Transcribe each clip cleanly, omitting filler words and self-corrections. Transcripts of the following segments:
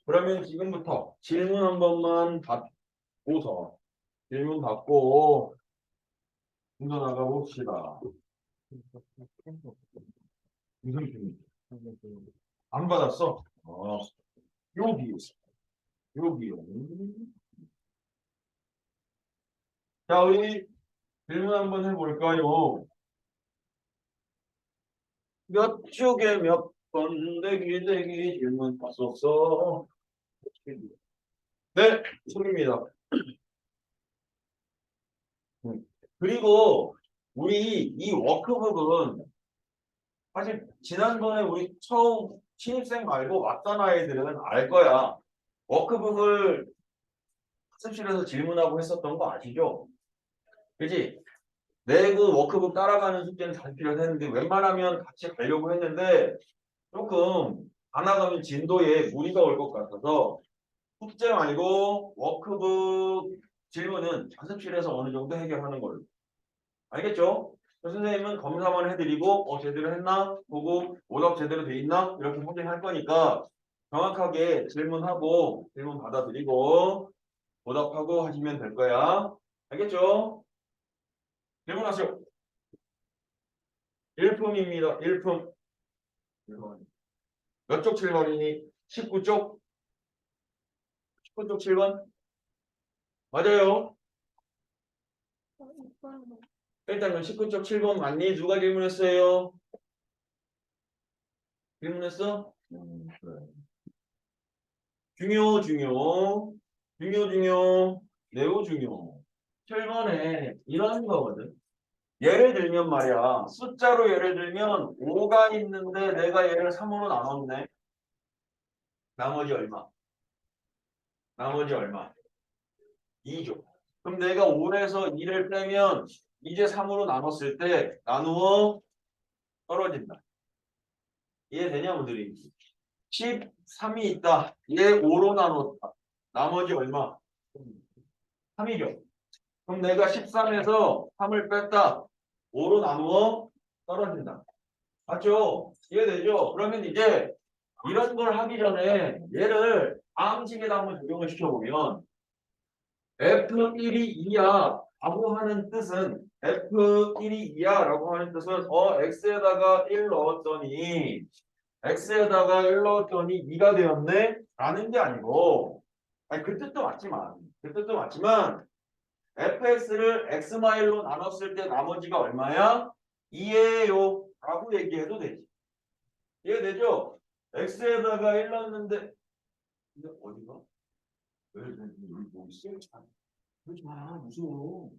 그러면 지금부터 질문 한 번만 받고서 질문 받고 문제 나가 봅시다. 무슨 질문? 안 받았어? 여기 여기요. 자, 우리 질문 한번 해볼까요? 몇 쪽에 몇 번 대기 질문 봤었어? 네, 소입니다. 그리고 우리 이 워크북은 사실 지난번에 우리 처음 신입생 말고 왔던 아이들은 알 거야. 워크북을 학습실에서 질문하고 했었던 거 아시죠? 그지? 내 그 워크북 따라가는 숙제는 잘 필요했는데 웬만하면 같이 가려고 했는데 조금 안 나가면 진도에 무리가 올 것 같아서 숙제 말고 워크북 질문은 학습실에서 어느 정도 해결하는 걸로. 알겠죠? 선생님은 검사만 해드리고 제대로 했나? 보고 오답 제대로 돼 있나? 이렇게 확인할 거니까 정확하게 질문하고 질문 받아드리고 오답하고 하시면 될 거야. 알겠죠? 질문하시오. 1품입니다. 1품. 몇 쪽 7번이니? 19쪽? 19쪽 7번? 맞아요. 일단은 19쪽 7번 맞니? 누가 질문했어요? 질문했어? 그래. 중요. 매우 중요. 7번에 이런 거거든. 예를 들면 말이야. 숫자로 예를 들면 5가 있는데 내가 얘를 3으로 나눴네. 나머지 얼마? 나머지 얼마? 2죠. 그럼 내가 5에서 2를 빼면 이제 3으로 나눴을 때 나누어 떨어진다. 이해되냐, 모들이? 13이 있다. 얘 5로 나눴다. 나머지 얼마? 3이죠. 그럼 내가 13에서 3을 뺐다. 5로 나누어 떨어진다. 맞죠? 이해되죠? 그러면 이제 이런 걸 하기 전에 얘를 다음식에다 한번 적용을 시켜보면 F1이 2야 라고 하는 뜻은 F1이 2야 라고 하는 뜻은 X에다가 1 넣었더니 X에다가 1 넣었더니 2가 되었네? 라는 게 아니고 아니 그 뜻도 맞지만 fx를 x마일로 나눴을 때 나머지가 얼마야? 2예요 라고 얘기해도 되지. 이해되죠? x에다가 1 넣었는데 근데 어디가? 왜 여기 뭐 있어? 그러지 마 무서워.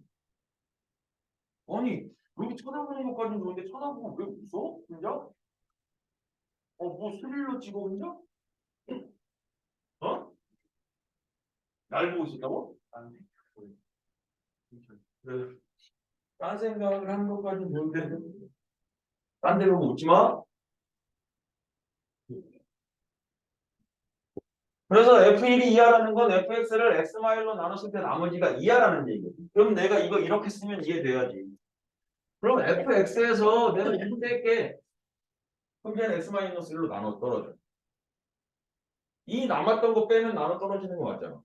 아니 여기 쳐다보는 것까지는 좋은데 쳐다보고 왜 무서워? 진짜? 뭐 스릴러 찍어 혼자? 어? 날 보고 있었다고? 아니 그래. 딴 생각을 하는 것까지는 좋은데 딴 데로 웃지 마. 그래서 F1이 2야라는 건 fx를 x마일로 나눴을 때 나머지가 2야라는 얘기거든. 그럼 내가 이거 이렇게 쓰면 이해돼야지. 그럼 fx에서 내가 2 뺄게. 그럼 걔는 x-1로 나눠 떨어져. 이 남았던 거 빼면 나눠 떨어지는 거 맞잖아.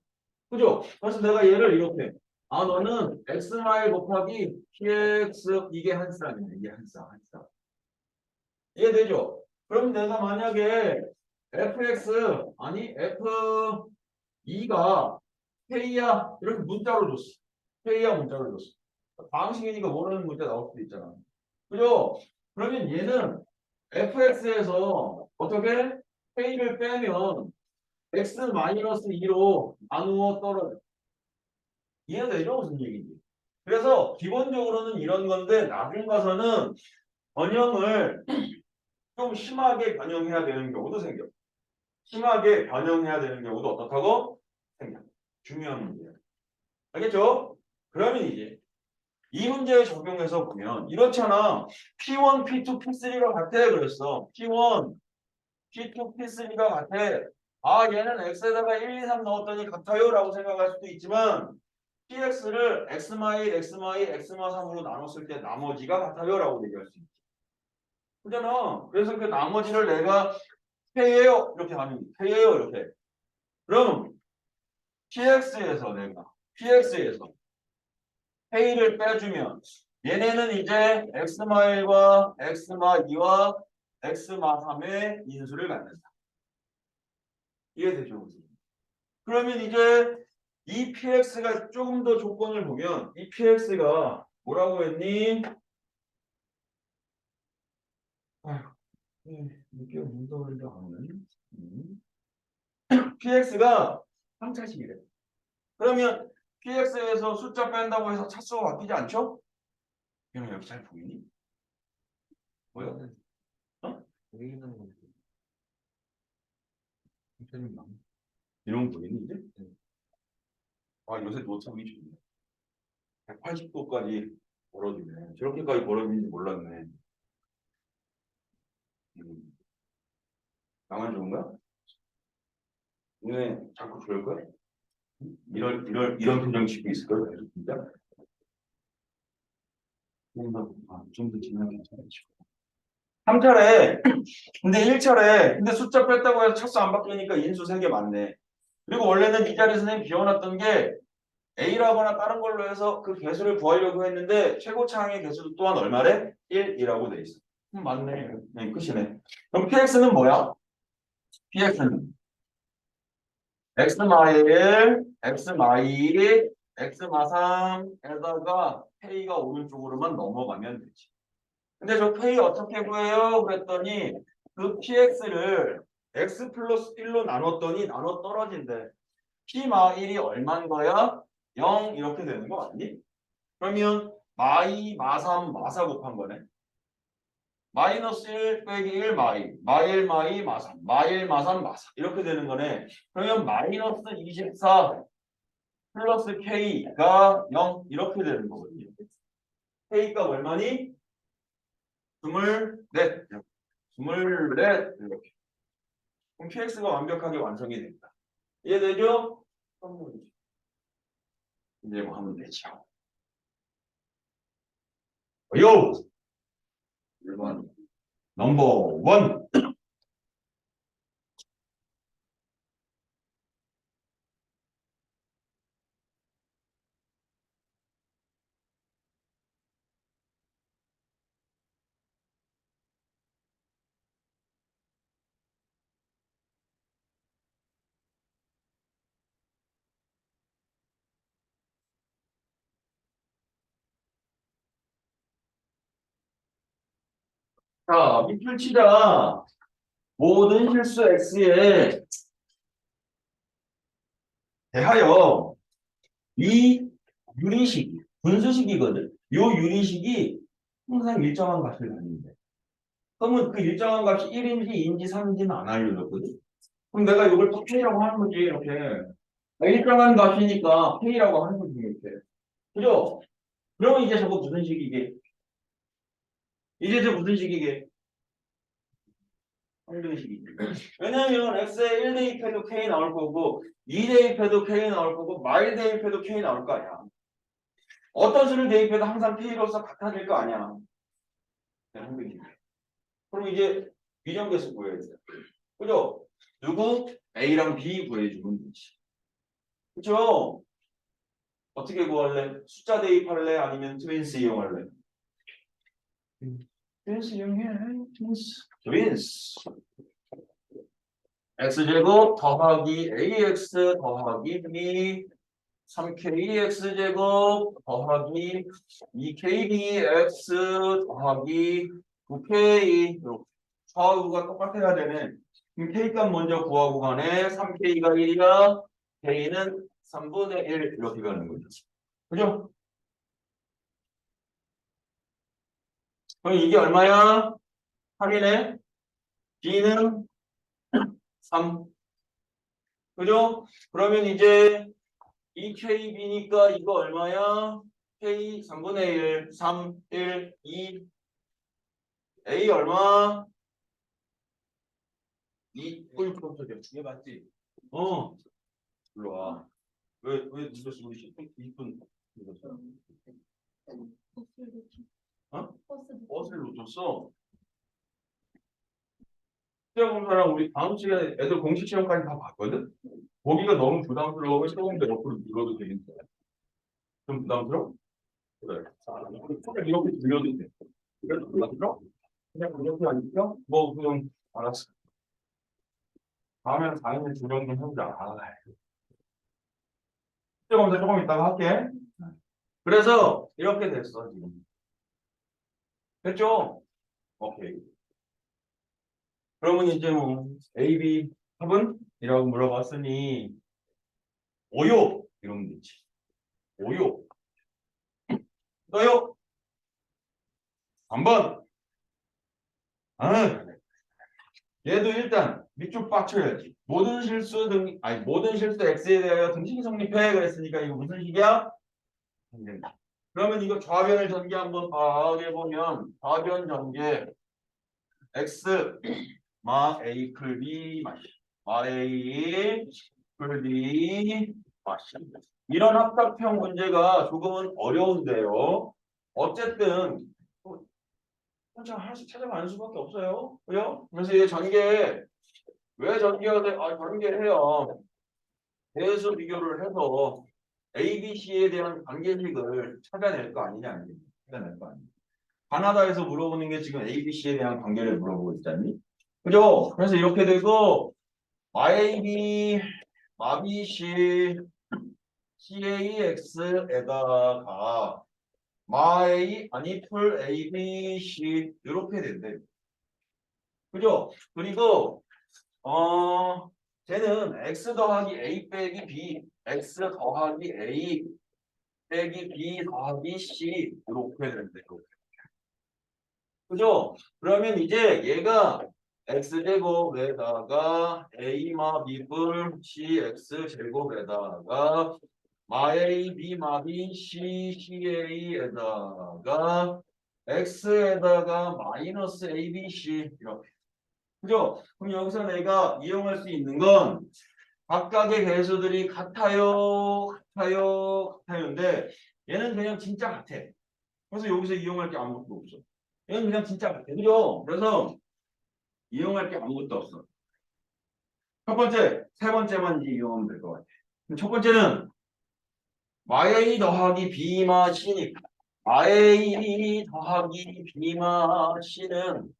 그죠? 그래서 내가 얘를 이렇게. 너는 x마일 곱하기 px 이게 한 쌍이네. 이게 한 쌍. 이해되죠? 그럼 내가 만약에 fx 아니 f2가 K야 이렇게 문자로 줬어. K야 문자로 줬어. 방식이니까 모르는 문자 나올 수도 있잖아. 그죠? 그러면 얘는 fx에서 어떻게 K를 빼면 x-2로 나누어 떨어져. 이해되죠? 무슨 얘기인지. 그래서 기본적으로는 이런 건데 나중 가서는 변형을 좀 심하게 변형해야 되는 경우도 생겨. 심하게 변형해야 되는 경우도 어떻다고? 생겨. 중요한 문제야. 알겠죠? 그러면 이제 이 문제에 적용해서 보면 이렇잖아. P1, P2, P3가 같아 그랬어. P1, P2, P3가 같아. 얘는 X에다가 1, 2, 3 넣었더니 같아요 라고 생각할 수도 있지만 PX를 X마일, X마일, X마3으로 나눴을 때 나머지가 같아요 라고 얘기할 수 있지. 그잖아. 그래서 그 나머지를 내가 K예요. 이렇게 하면 K예요. 이렇게. 그럼 PX에서 내가 PX에서 K를 빼주면 얘네는 이제 X마1과 X마2와 X마3의 인수를 갖는다. 이해되죠? 그러면 이제 이 PX가 조금 더 조건을 보면 이 PX가 뭐라고 했니? 아휴, 이게 문서를 하면 PX가 3차식이래. 그러면 PX에서 숫자 뺀다고 해서 차수가 바뀌지 않죠? 그러면 여기 잘 보이니? 뭐야? 어? 보이는 건 이런 거 보이니 이제? 아 요새 노트북이 좋네. 180도까지 벌어지네. 저렇게까지 벌어지는지 몰랐네. 음. 나만 좋은가? 눈에 자꾸 그럴 거야? 이런 표정 짓고 있을 거야? 진짜? 좀더 지나면 괜찮아지고. 3차례. 근데 1차례. 근데 숫자 뺐다고 해서 차수 안 바뀌니까 인수 3개 맞네. 그리고 원래는 이 자리 선생님 비워놨던 게 A라거나 다른 걸로 해서 그 개수를 구하려고 했는데 최고차항의 개수도 또한 얼마래? 1이라고 돼 있어. 맞네. 네, 끝이네. 그럼 PX는 뭐야? PX는 X마1, X마2, X마3에다가 K가 오른쪽으로만 넘어가면 되지. 근데 저 K 어떻게 구해요? 그랬더니 그 PX를 X 플러스 1로 나눴더니 나눠 떨어진대. P마1이 얼마인 거야? 0 이렇게 되는 거 맞니? 그러면 마2, 마3, 마4 곱한 거네. 마이너스 1 빼기 1 마2, 마1, 마2, 마3, 마1, 마3, 마4 이렇게 되는 거네. 그러면 마이너스 24 플러스 K가 0 이렇게 되는 거거든요. K가 얼마니? 24, 24 이렇게. 그럼 PX가 완벽하게 완성이 됩니다. 이해되죠? 이제 뭐 하면 되죠. 요! 1번 넘버 1. 자, 밑줄 치자. 모든 실수 x에 대하여 이 유리식, 분수식이거든. 요 유리식이 항상 일정한 값을 갖는데. 그러면 그 일정한 값이 1인지 2인지 3인지는 안 알려줬거든. 그럼 내가 이걸 또 K라고 하는 거지, 이렇게. 일정한 값이니까 K라고 하는 거지, 이렇게. 그죠? 그러면 이제 저거 무슨 식이게? 이제 저 무슨 식이게? 항등식이지. 왜냐면 x에 1 대입해도 k 나올 거고 2 대입해도 k 나올 거고 마일 대입해도 k 나올 거 아니야. 어떤 수를 대입해도 항상 k로서 같아질 거 아니야. 항등식. 그럼 이제 비정계수 구해야 돼. 그죠? 누구? a랑 b 구해주면 되지. 그죠? 어떻게 구할래? 숫자 대입할래? 아니면 트윈스 이용할래? 트윈스 이용해. 트윈스. 트윈스. x제곱 더하기 ax 더하기 b 3kx제곱 더하기 2kbx 더하기 9k 좌우가 똑같아야 되네. 그럼 k값 먼저 구하고 가네. 3k가 1이야. k는 3분의 1 이렇게 가는 거죠. 그죠? 그럼 이게 얼마야? 8이네. b는 3. 그죠? 그러면 이제 2KB니까 이거 얼마야? K 3분의 1, 3, 1, 2. A 얼마? 2. 이게 맞지? 어. 일로 와. 왜 늦었어? 우리 20분 늦었어? 어? 버스를 놓쳤어? 시험공사랑 우리 다음 시간에 애들 공식 시험까지 다 봤거든? 보기가 너무 부담스러우면 조금 더 옆으로 밀어도 되겠어. 좀 부담스러워? 그래. 조금 이렇게 밀어도 돼. 그래, 부담스러워? 그냥 이렇게 하니까? 뭐, 그냥, 알았어. 다음에는 당연히 두 명 좀 해보자. 아, 시험공사 조금 이따가 할게. 그래서, 이렇게 됐어, 지금. 됐죠? 오케이. 그러면 이제 뭐, A, B 합은? 이라고 물어봤으니, 오요! 이러면 되지. 오요. 떠요. 한번. 아, 얘도 일단 밑줄 빡쳐야지. 모든 실수 x에 대하여 등식이 성립해. 그랬으니까 이거 무슨 식이야? 전개다. 그러면 이거 좌변을 전개 한번 파악해 보면 좌변 전개 x 마 a 풀 b 마 a 풀 b 마시. 이런 합각형 문제가 조금은 어려운데요. 어쨌든 혼자 하나씩 찾아가는 수밖에 없어요. 그죠? 그래서 이게 전개 왜 전개가 돼? 아, 전개해요. 대수 비교를 해서 A, B, C에 대한 관계식을 찾아낼 거 아니냐, 아니냐. 찾아낼 거 아니냐. 가나다에서 물어보는 게 지금 A, B, C에 대한 관계를 물어보고 있잖니? 그죠? 그래서 이렇게 되고, 마AB, 마BC, CAX에다가 마A, 아니, 풀 ABC, 이렇게 된대. 그죠? 그리고, 쟤는 x 더하기 a 빼기 b, x 더하기 a 빼기 b 더하기 c 이렇게 된대요. 그죠? 그러면 이제 얘가 x제곱에다가 a마 b뿔 cx 제곱에다가 마a b마 b c ca에다가 x에다가 마이너스 abc 이렇게. 그죠? 그럼 여기서 내가 이용할 수 있는 건 각각의 배수들이 같아요, 같아요, 같아요인데 얘는 그냥 진짜 같아. 그래서 여기서 이용할 게 아무것도 없어. 얘는 그냥 진짜 같아. 그죠? 그래서 이용할 게 아무것도 없어. 첫 번째, 세 번째만 이제 이용하면 될 것 같아. 첫 번째는 마A 더하기 B마 C니까 마A 더하기 B마 C는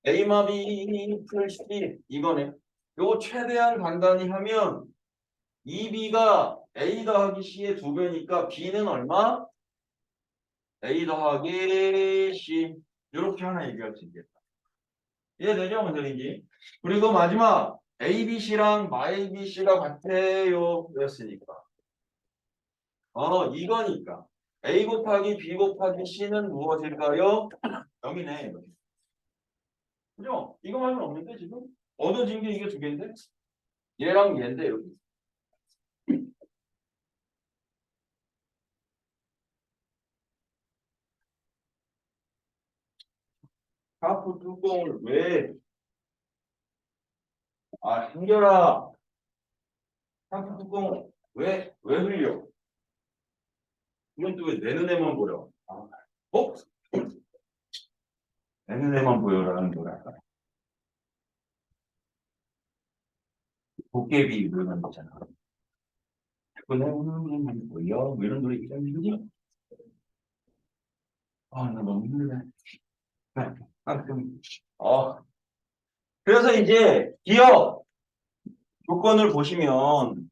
A마 B 플러스 C 이거네. 요거 최대한 간단히 하면 2B가 A 더하기 C의 두 배니까 B는 얼마? A 더하기 C 이렇게 하나 얘기할 수 있겠다. 이해되죠? 무슨 소리인지? 그리고 마지막 ABC랑 MyABC가 같아요 그랬으니까 이거니까 A 곱하기 B 곱하기 C는 무엇일까요? 0이네. 그죠? 이거 말고는 없는데 지금? 얻어진 게 이게 두 개인데? 얘랑 얘인데 여기. 하프 뚜껑을 한결아, 하프 뚜껑을 왜 흘려? 이건 또 왜 내 눈에만 보여? 어? 내 눈에만 보여라는 거랄까? 도깨비 이런 거 있잖아. 자꾸 내 눈에만 보여? 뭐 이런 노래 있잖니? 아, 나 너무 힘들네. 좀, 그래서 이제 기억 조건을 보시면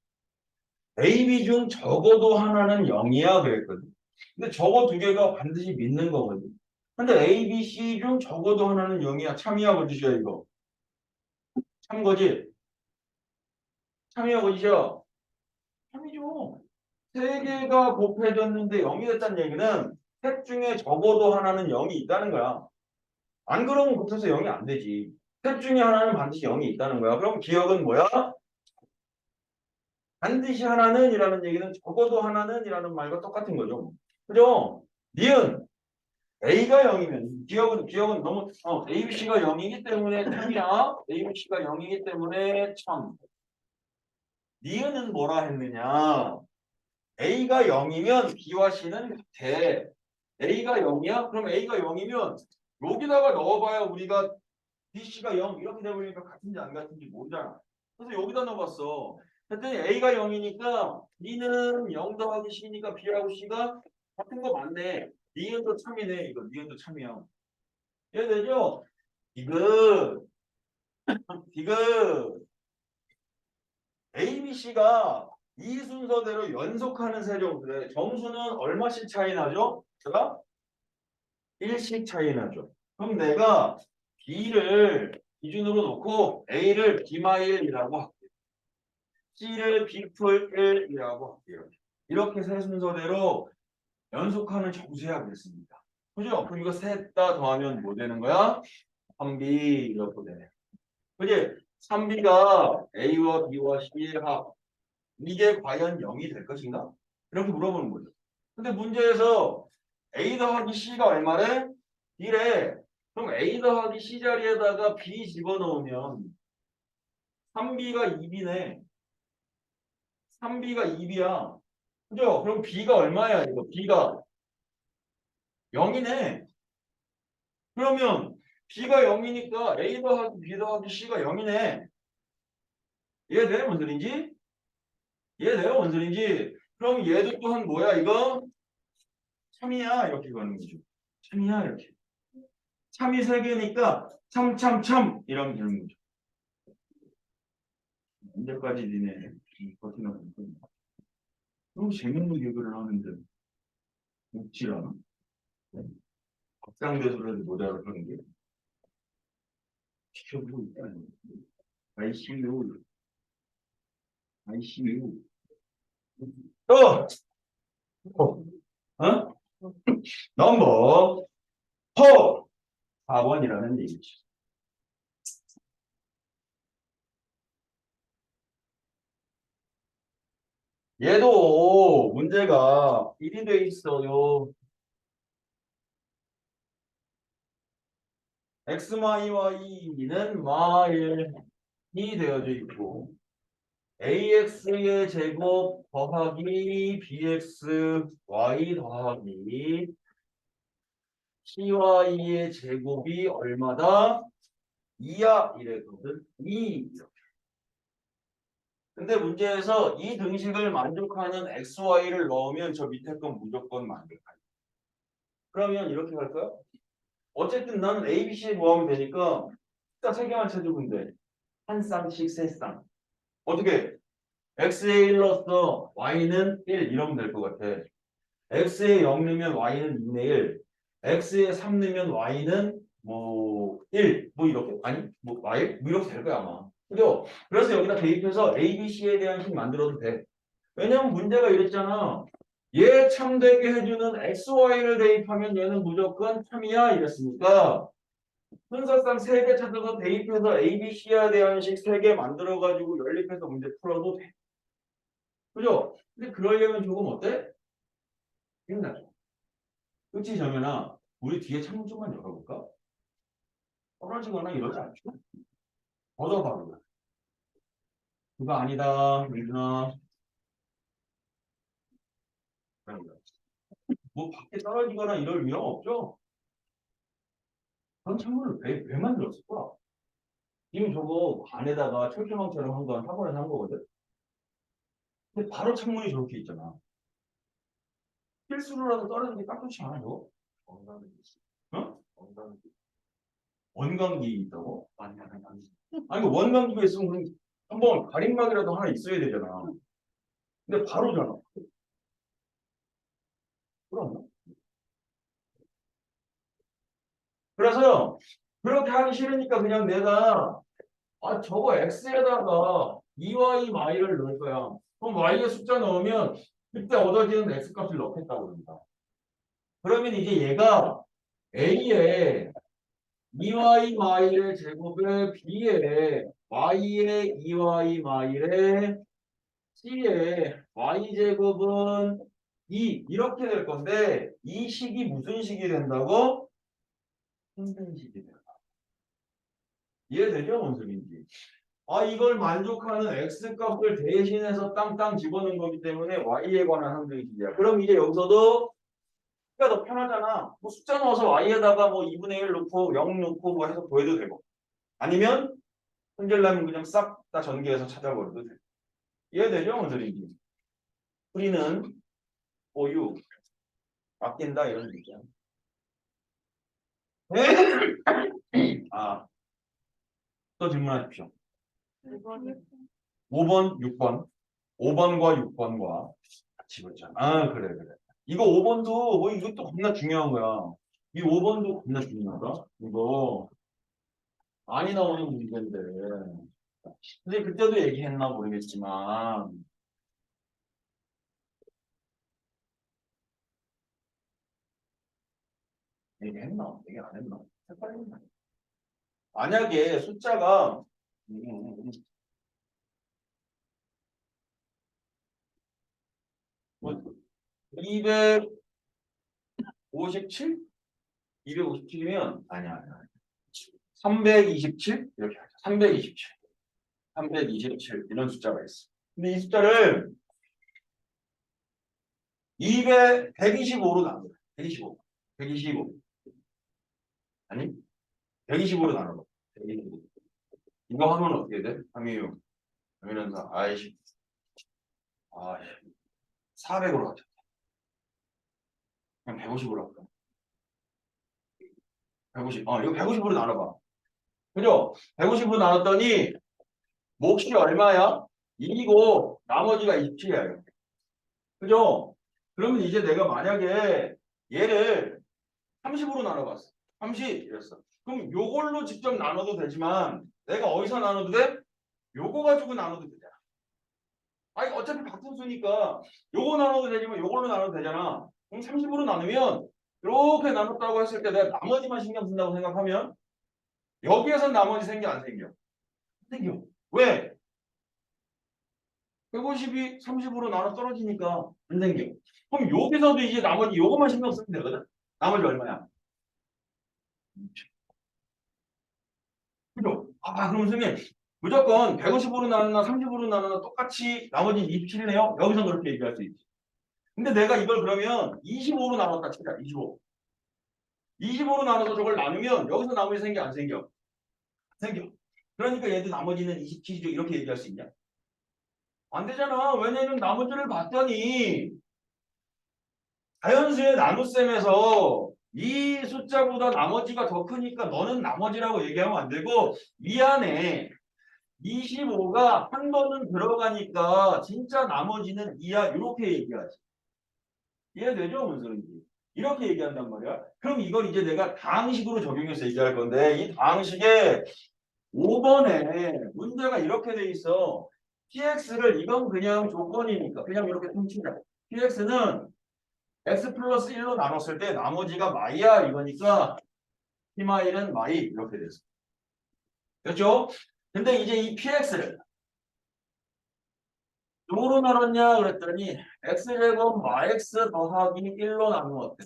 A, B 중 적어도 하나는 0이야 그랬거든. 근데 적어 두 개가 반드시 믿는 거거든. 근데 A, B, C 중 적어도 하나는 0이야. 참이야 거짓이야 이거. 참 거짓. 참이야 거짓이야. 참이죠. 세 개가 곱해졌는데 0이 됐다는 얘기는 셋 중에 적어도 하나는 0이 있다는 거야. 안 그러면 곱해서 0이 안 되지. 셋 중에 하나는 반드시 0이 있다는 거야. 그럼 기억은 뭐야? 반드시 하나는 이라는 얘기는 적어도 하나는 이라는 말과 똑같은 거죠. 그죠? 니은 A가 0이면 기억은 너무 ABC가 0이기 때문에 참이야. ABC가 0이기 때문에 참. 니은은 뭐라 했느냐? A가 0이면 B와 C는 같아. A가 0이야? 그럼 A가 0이면 여기다가 넣어봐야 우리가 BC가 0 이렇게 돼버리니까 같은지 안 같은지 모르잖아. 그래서 여기다 넣어봤어. 그랬더니 A가 0이니까 B는 0 더하기 C니까 B하고 C가 같은 거 맞네. 니은도 참이네. 이거 니은도 참이야. 이해되죠? 디귿 디귿 A, B, C가 이 순서대로 연속하는 세종들의 정수는 얼마씩 차이 나죠? 제가 1씩 차이 나죠. 그럼 내가 B를 기준으로 놓고 A를 B마일이라고 할게요. C를 B풀 1이라고 할게요. 이렇게 세 순서대로 연속하는 정수해야겠습니다. 그죠? 그럼 이거 셋 다 더하면 뭐 되는 거야? 3B 이렇게 되네. 그지? 3B가 A와 B와 C의 합. 이게 과연 0이 될 것인가? 이렇게 물어보는 거죠. 근데 문제에서 A 더하기 C가 얼마래? B래. 그럼 A 더하기 C 자리에다가 B 집어넣으면 3B가 2B네. 3B가 2B야. 그죠? 그럼 B가 얼마야, 이거? B가 0이네. 그러면 B가 0이니까 A 더하기 B 더하기 C가 0이네. 이해돼? 뭔 소린지? 이해돼요? 뭔 소린지? 그럼 얘도 또한 뭐야, 이거? 참이야. 이렇게 가는 거죠. 참이야. 이렇게. 참이 세 개니까 참 이러면 되는 거죠. 언제까지 니네 버티나 너무 재밌는 개그를 하는데 웃질 않아? 박상대소를 모자를 하는 게 지켜보고 있다니. ICU ICU 또 어? 넘버 4번이라는 얘기죠. 얘도 문제가 1이 돼 있어요. x, y와 2는 마일이 되어져 있고 ax의 제곱 더하기 bx y 더하기 cy의 제곱이 얼마다? 2야 이랬거든. 2. 근데 문제에서 이 등식을 만족하는 xy를 넣으면 저 밑에 건 무조건 만족하죠. 그러면 이렇게 할까요? 어쨌든 나는 a, b, c 모으면 되니까 숫자 3개만 찾으면 돼. 한 쌍씩 세 쌍. 어떻게? x에 1 넣었어. y는 1 이러면 될 것 같아. x에 0 넣으면 y는 2네 1. x에 3 넣으면 y는 뭐 1. 뭐 이렇게 아니 뭐 y 뭐 이렇게 될 거야 아마. 그죠? 그래서 여기다 대입해서 a, b, c에 대한 식 만들어도 돼. 왜냐면 문제가 이랬잖아. 얘 참되게 해주는 x, y를 대입하면 얘는 무조건 참이야 이랬으니까 순서상 3개 찾아서 대입해서 a, b, c에 대한 식 3개 만들어가지고 연립해서 문제 풀어도 돼. 그죠? 근데 그러려면 조금 어때? 힘나죠. 그치 정연아? 우리 뒤에 창문 좀만 열어볼까? 떨어지거나 이러지 않죠? 걷어봐봐. 그거 아니다 민준아. 뭐 밖에 떨어지거나 이럴 위험 없죠? 그런 창문을 왜 만들었을까? 이미 저거 안에다가 철조망처럼 한 건 학원에서 한 거거든? 근데 바로 창문이 저렇게 있잖아. 필수로라도 떨어지는 게 딱 좋지 않아 저? 원광기 어? 원광기 있다고? 아니 아니 원광기가 있으면 그럼 한번 가림막이라도 하나 있어야 되잖아. 근데 바로잖아. 그럼 그래서 그렇게 하기 싫으니까 그냥 내가 저거 x에다가 2y y를 넣을 거야. 그럼 y의 숫자 넣으면 그때 얻어지는 x 값을 넣겠다고 그럽니다. 그러면 이제 얘가 a에 2y y의 제곱에 b에 y의 2y y의 c의 y제곱은 2 이렇게 될 건데 이 식이 무슨 식이 된다고? 힘든 식이 된다. 이해되죠? 뭔 소리인지. 이걸 만족하는 x값을 대신해서 땅땅 집어넣은 거기 때문에 y에 관한 항등식이야. 그럼 이제 여기서도 숫자 더 편하잖아. 뭐 숫자 넣어서 y에다가 뭐 2분의 1 넣고 0 넣고 뭐 해서 구해도 되고. 아니면 손절라면 그냥 싹 다 전개해서 찾아버려도 돼. 이해되죠? 무슨 소리인지. 우리는 보유, 아낀다 이런 얘기야. 아, 또 질문하십시오. 5번, 6번. 5번과 6번과 같이 보자. 아, 그래, 그래. 이거 5번도, 뭐, 이것도 겁나 중요한 거야. 이 5번도 겁나 중요하다. 이거 많이 나오는 문제인데. 근데 그때도 얘기했나 모르겠지만, 얘기했나? 얘기 안 했나? 헷갈린다. 만약에 숫자가, 뭐, 257? 257이면, 아니야. 327? 이렇게 하자. 327. 327. 이런 숫자가 있어. 근데 이 숫자를 125로 나눠. 125. 125. 아니? 125로 나눠. 125. 이거 하면 어떻게 돼? 함유. 함유는사. 아이씨. 400으로 하자. 그냥 150으로 할까? 150. 이거 150으로 나눠봐. 그죠? 150으로 나눴더니, 몫이 얼마야? 2이고, 나머지가 27이야. 이렇게. 그죠? 그러면 이제 내가 만약에 얘를 30으로 나눠봤어. 30 이랬어. 그럼 요걸로 직접 나눠도 되지만 내가 어디서 나눠도 돼? 요거 가지고 나눠도 되잖아. 아니 어차피 같은 수니까 요거 나눠도 되지만 요걸로 나눠도 되잖아. 그럼 30으로 나누면 이렇게 나눴다고 했을 때 내가 나머지만 신경 쓴다고 생각하면 여기에선 나머지 생겨 안 생겨? 생겨. 왜? 150이 30으로 나눠 떨어지니까 안 생겨. 그럼 여기서도 이제 나머지 요거만 신경 쓰면 되거든? 나머지 얼마야? 그죠? 그럼 선생님, 무조건 150으로 나누나 30으로 나누나 똑같이 나머지는 27이네요? 여기서 그렇게 얘기할 수 있지. 근데 내가 이걸 그러면 25로 나눴다 치자, 25. 25로 나눠서 저걸 나누면 여기서 나머지 생겨, 안 생겨? 생겨. 그러니까 얘도 나머지는 27이죠. 이렇게 얘기할 수 있냐? 안 되잖아. 왜냐면 나머지를 봤더니 자연수의 나눗셈에서 이 숫자보다 나머지가 더 크니까 너는 나머지라고 얘기하면 안 되고 미안해. 25가 한 번은 들어가니까 진짜 나머지는 2야 이렇게 얘기하지. 이해되죠? 무슨 소리인지. 이렇게 얘기한단 말이야. 그럼 이걸 이제 내가 다항식으로 적용해서 얘기할 건데 이 다항식에 5번에 문제가 이렇게 돼 있어. px를 이건 그냥 조건이니까 그냥 이렇게 퉁치자. px는 x 플러스 1로 나눴을 때 나머지가 마이야 이거니까 p 마이는 마이 이렇게 됐어. 그렇죠? 근데 이제 이 px를 누구로 나눴냐 그랬더니 x제곱 마x 더하기 1로 나누었대.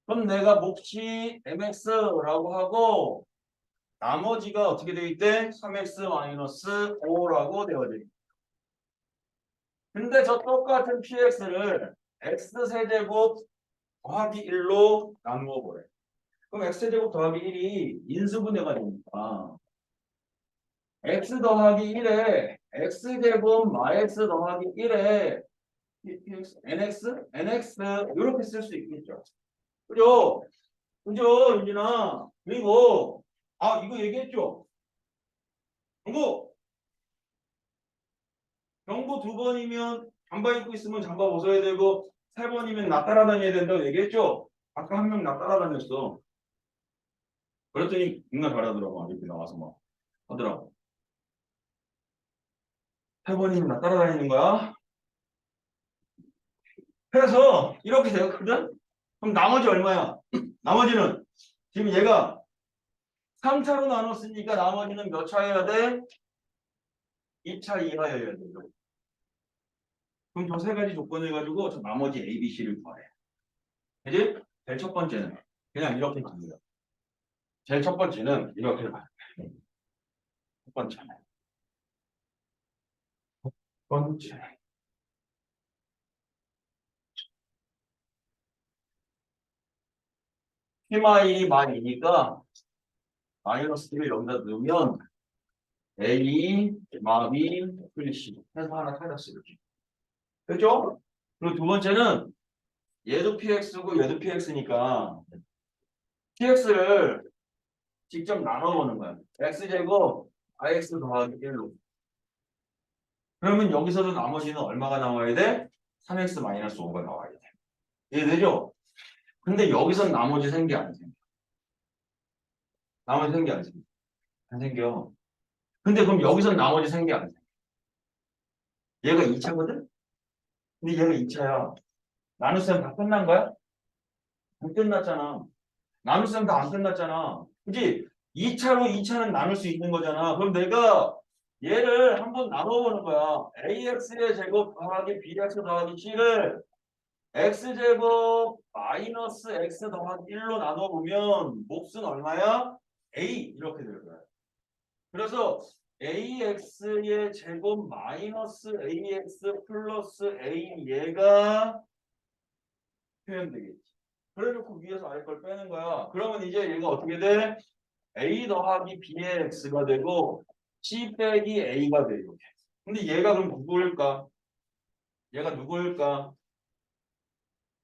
그럼 내가 몫이 mx라고 하고 나머지가 어떻게 되어 있대? 3x 마이너스 5라고 되어져 있대. 근데 저 똑같은 px를 x세제곱 더하기 1로 나누어 보래. 그럼 x제곱 더하기 1이 인수분해가 되니까 x 더하기 1에 x제곱 마x 더하기 1에 nx? nx 이렇게 쓸 수 있겠죠. 그죠? 그죠? 윤진아. 그리고 이거 얘기했죠? 경고 2번이면 잠바 입고 있으면 잠바 벗어야 되고 3번이면 나 따라다녀야 된다고 얘기했죠? 아까 한 명 나 따라다녔어. 그랬더니 존나 잘하더라고. 이렇게 나와서 막 하더라고. 3번이면 나 따라다니는 거야? 그래서 이렇게 되었거든? 그럼 나머지 얼마야? 나머지는 지금 얘가 3차로 나눴으니까 나머지는 몇 차여야 돼? 2차 이하여야 돼. 그럼 저 세 가지 조건을 가지고 저 나머지 A, B, C를 구하래. 그지? 제일 첫 번째는 그냥 이렇게 갑니다. 제일 첫 번째는 이렇게 가요. 첫 번째는. 첫 번째. P마일이 만이니까 마이너스 T를 여기다 넣으면 A, 마비, 플리시 해서 하나 찾았어 이렇게. 그렇죠? 그리고 두 번째는 얘도 PX고 얘도 PX니까 PX를 직접 나눠보는 거야. X제곱 IX 더하기 1로. 그러면 여기서도 나머지는 얼마가 나와야 돼? 3X 마이너스 5가 나와야 돼. 이해되죠? 근데 여기선 나머지 생기 안 생겨. 나머지 생기 안 생겨. 안 생겨. 근데 그럼 여기선 나머지 생기 안 생겨. 얘가 2차거든? 근데 얘가 2차야. 나눗셈 다 끝난 거야? 안 끝났잖아. 나눗셈 다 안 끝났잖아. 그치? 2차로 2차는 나눌 수 있는 거잖아. 그럼 내가 얘를 한번 나눠보는 거야. AX의 제곱 더하기 BX 더하기 C를 X제곱 마이너스 X 더하기 1로 나눠보면 몫은 얼마야? A 이렇게 될 거야. 그래서 AX의 제곱 마이너스 AX 플러스 A 얘가 표현되겠지. 그래놓고 위에서 아래 걸 빼는 거야. 그러면 이제 얘가 어떻게 돼? A 더하기 B의 X가 되고 C 빼기 A가 돼 이렇게. 근데 얘가 그럼 누구일까? 얘가 누구일까?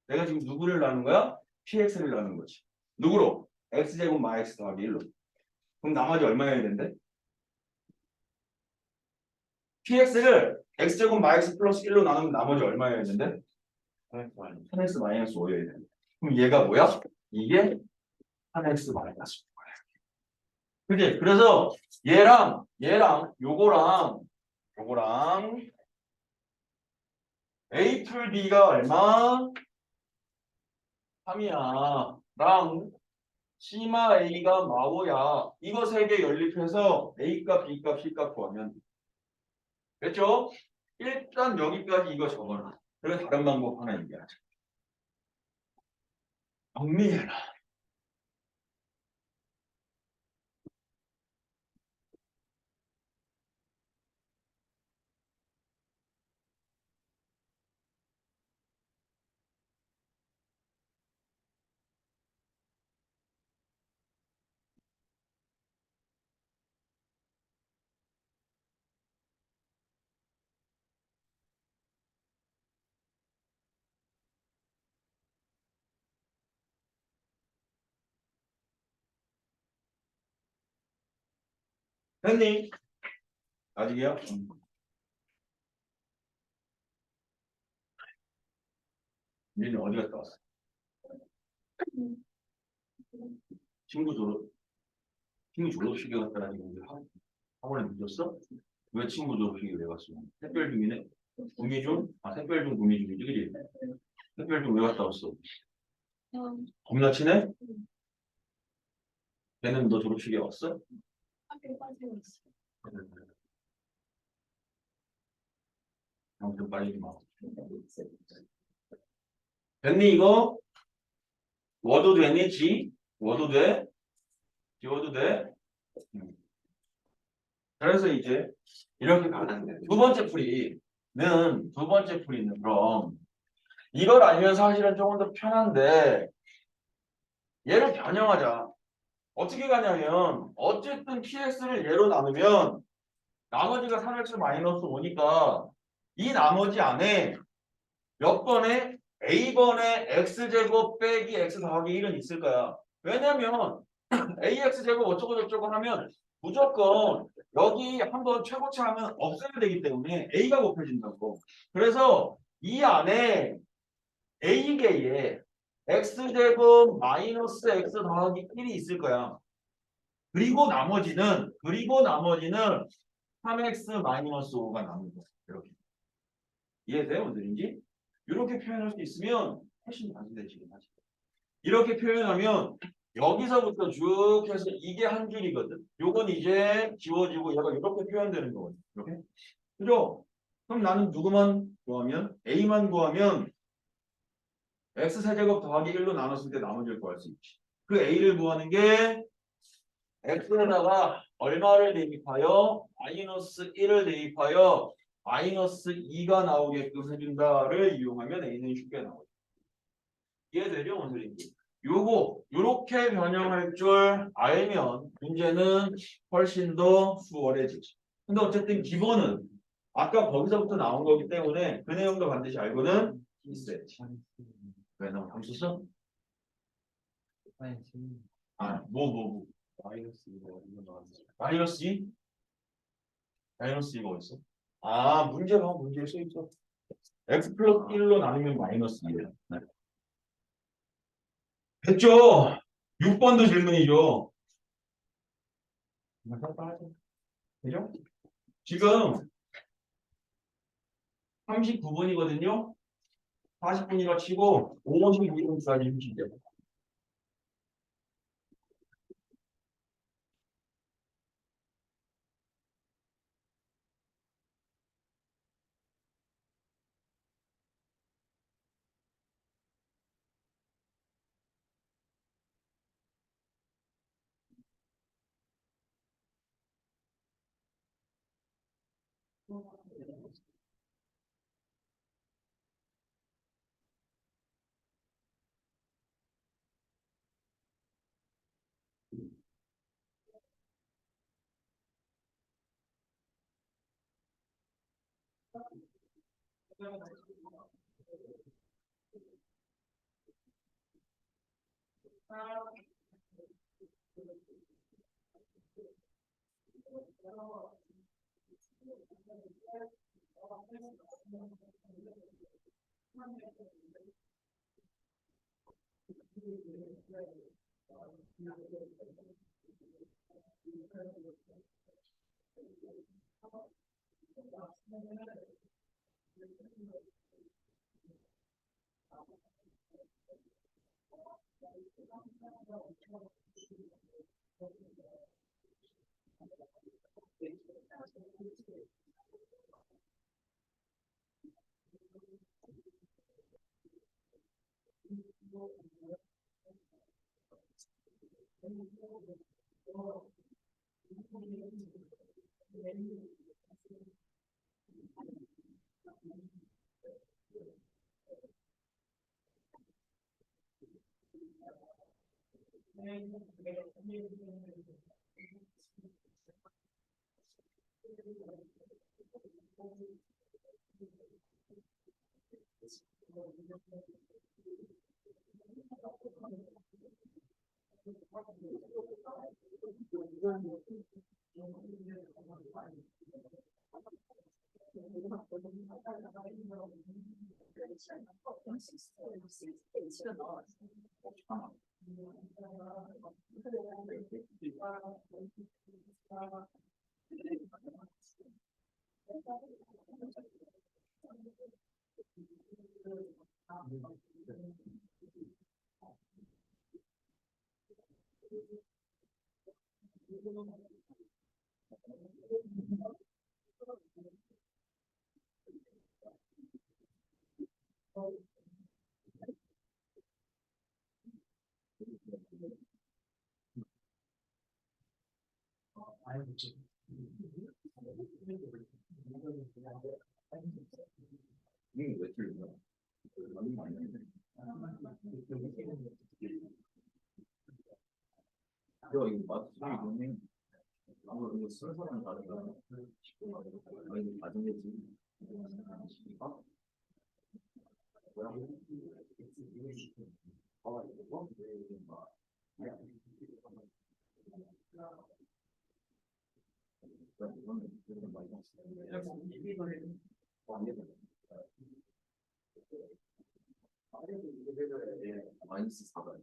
내가 지금 누구를 나눈 거야? PX를 나눈 거지. 누구로? X제곱 마이너스 더하기 1로. 그럼 나머지 얼마여야 된대? PX를 X제곱 마이너스 플러스 1로 나누면 나머지 얼마여야 된대? 3X 마이너스 5여야 된대. 그럼 얘가 뭐야? 이게 3X 마이너스 5야. 그지? 그래서 얘랑 요거랑 A 풀 B가 얼마? 3이야. 랑 C마 A가 마오야. 이거 세 개 연립해서 A값, B값, C값 구하면 됐죠? 일단 여기까지 이거 적어놔. 그리고 다른 방법 하나 얘기하자. 정리해라. 했니? 아직이야? 니는 어디 갔다 왔어? 친구 졸업식에 갔다라니 근데 학원에 늦었어? 왜 친구 졸업식에 왜 갔어? 특별 중이네? 구미 중? 아 특별 중 구미 중이지 그지? 특별 중 왜 갔다 왔어? 겁나 친해? 걔는 너 졸업식에 왔어? 아무튼 빨리 좀 와. 됐니 이거? 워도 되니? 지? 워도 돼? 지워도 돼? 그래서 이제 이렇게 가는 데 두 번째 풀이는 그럼 이걸 알면 사실은 조금 더 편한데 얘를 변형하자. 어떻게 가냐면 어쨌든 PX를 얘로 나누면 나머지가 3x 마이너스 5니까 이 나머지 안에 몇 번에 A번에 X제곱 빼기 X 더하기 1은 있을 거야. 왜냐면 AX제곱 어쩌고 저쩌고 하면 무조건 여기 한번 최고치 하면 없애야 되기 때문에 A가 곱해진다고. 그래서 이 안에 A개에 X제곱 마이너스 X 더하기 1이 있을 거야. 그리고 나머지는 3x 마이너스 5가 남는 거야. 이렇게. 이해돼요? 뭔들인지? 이렇게 표현할 수 있으면 훨씬 나은데 지금 사실. 이렇게 표현하면 여기서부터 쭉 해서 이게 한 줄이거든. 요건 이제 지워지고 얘가 이렇게 표현되는 거거든. 이렇게. 그죠? 그럼 나는 누구만 구하면? A만 구하면 X세제곱 더하기 1로 나눴을 때 나머지를 구할 수 있지. 그 A를 구하는 게 X에다가 얼마를 대입하여? 마이너스 1을 대입하여 마이너스 2가 나오게끔 해준다를 이용하면 A는 쉽게 나오죠. 이해되죠? 원소리님? 요렇게 변형할 줄 알면 문제는 훨씬 더 수월해지지. 근데 어쨌든 기본은 아까 거기서부터 나온 거기 때문에 그 내용도 반드시 알고는 있어야지. 왜 너무 감췄어? 아니 지금 아, 뭐. 마이너스 이거 나왔어. 마이너스 2? 마이너스 2가 어딨어? 아, 문제에 써있어. x 플러스 1로 나누면 마이너스 2예요. 네. 됐죠? 6번도 질문이죠. 되죠? 지금 39분이거든요. 40분이라 치고 52분까지 주시죠. 왜 틀린 거야? 이거 맞지? 이거는 이거 순서랑 다르다. 이거 맞은 거지. 뭐야? 마이너스 4가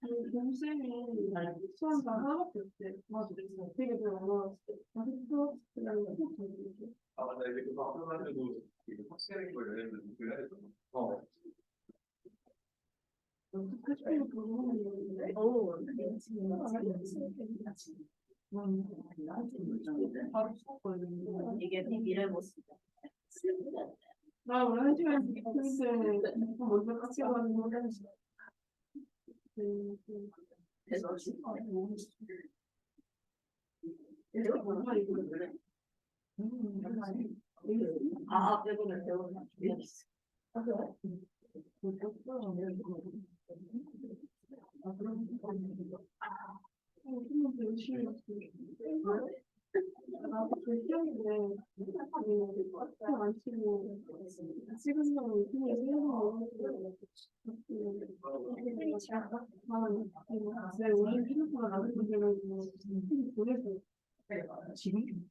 동생이 수험 다 하나밖에 없대. 맞아. 되게 좀 어려웠을 때. 또 그냥 또 되게. 아, 맞아. 이제 그거 학교가지고 확실히 걸 내면 그래야 되잖아. 그때 부르는 바로 수업거든요. 이게 네 미래 모습. 나 오늘 한 시간 근데 먼저 같이 가는 거 그래서 배우는 나도 결정인데 안 치고 지금 좀 그냥 내 우리 휴대폰가 나를 보내고 보내서 지금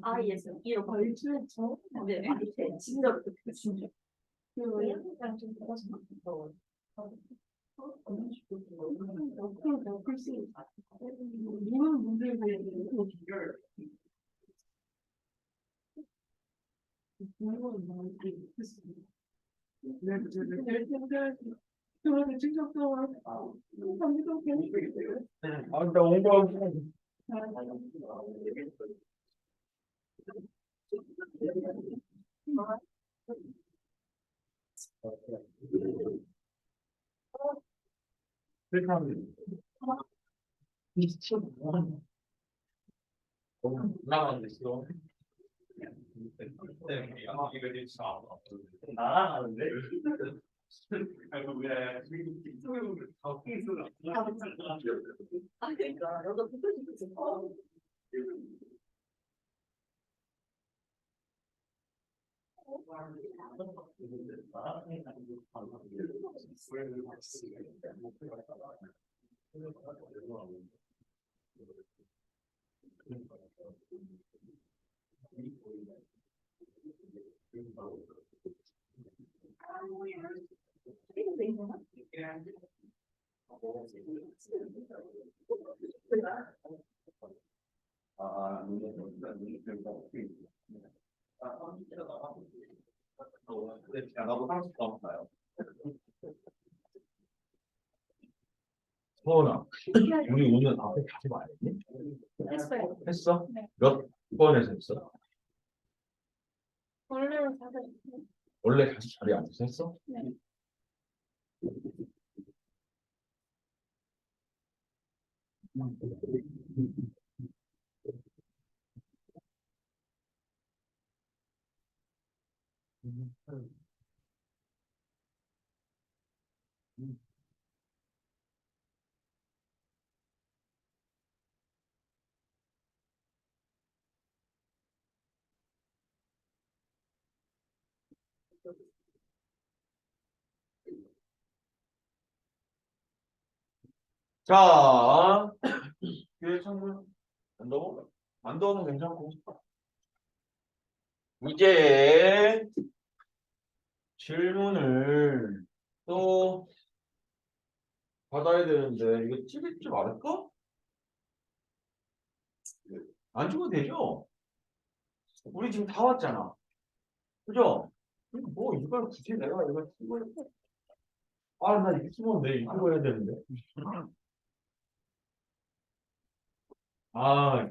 아이에서 이렇게 일주일 전 네, 진짜 진짜 그 약간 좀 그래서 글씨 이런 문제에 그런데 직접적으로 감기도 괜히 아, 나 공부하고. 나가는데 나가는데 그러니까 너도 붙고 싶지. 나도 30 넘었나요? 서원아, 우리 오늘 앞에 가지 말았니? 했어요. 했어? 네. 몇 번에서 했어? 원래는 다들 원래 다시 자리에 앉아서 했어? 네. 자, 교회 창문 안 더워? 안 더우면 괜찮고. 이제 질문을 또 받아야 되는데 이거 찍을 줄 알을까? 안 찍어도 되죠? 우리 지금 다 왔잖아. 그죠? 뭐 이걸 굳이 내가 이걸 찍어야 돼? 아, 나 유튜브 내 유튜브 해야 되는데. 아,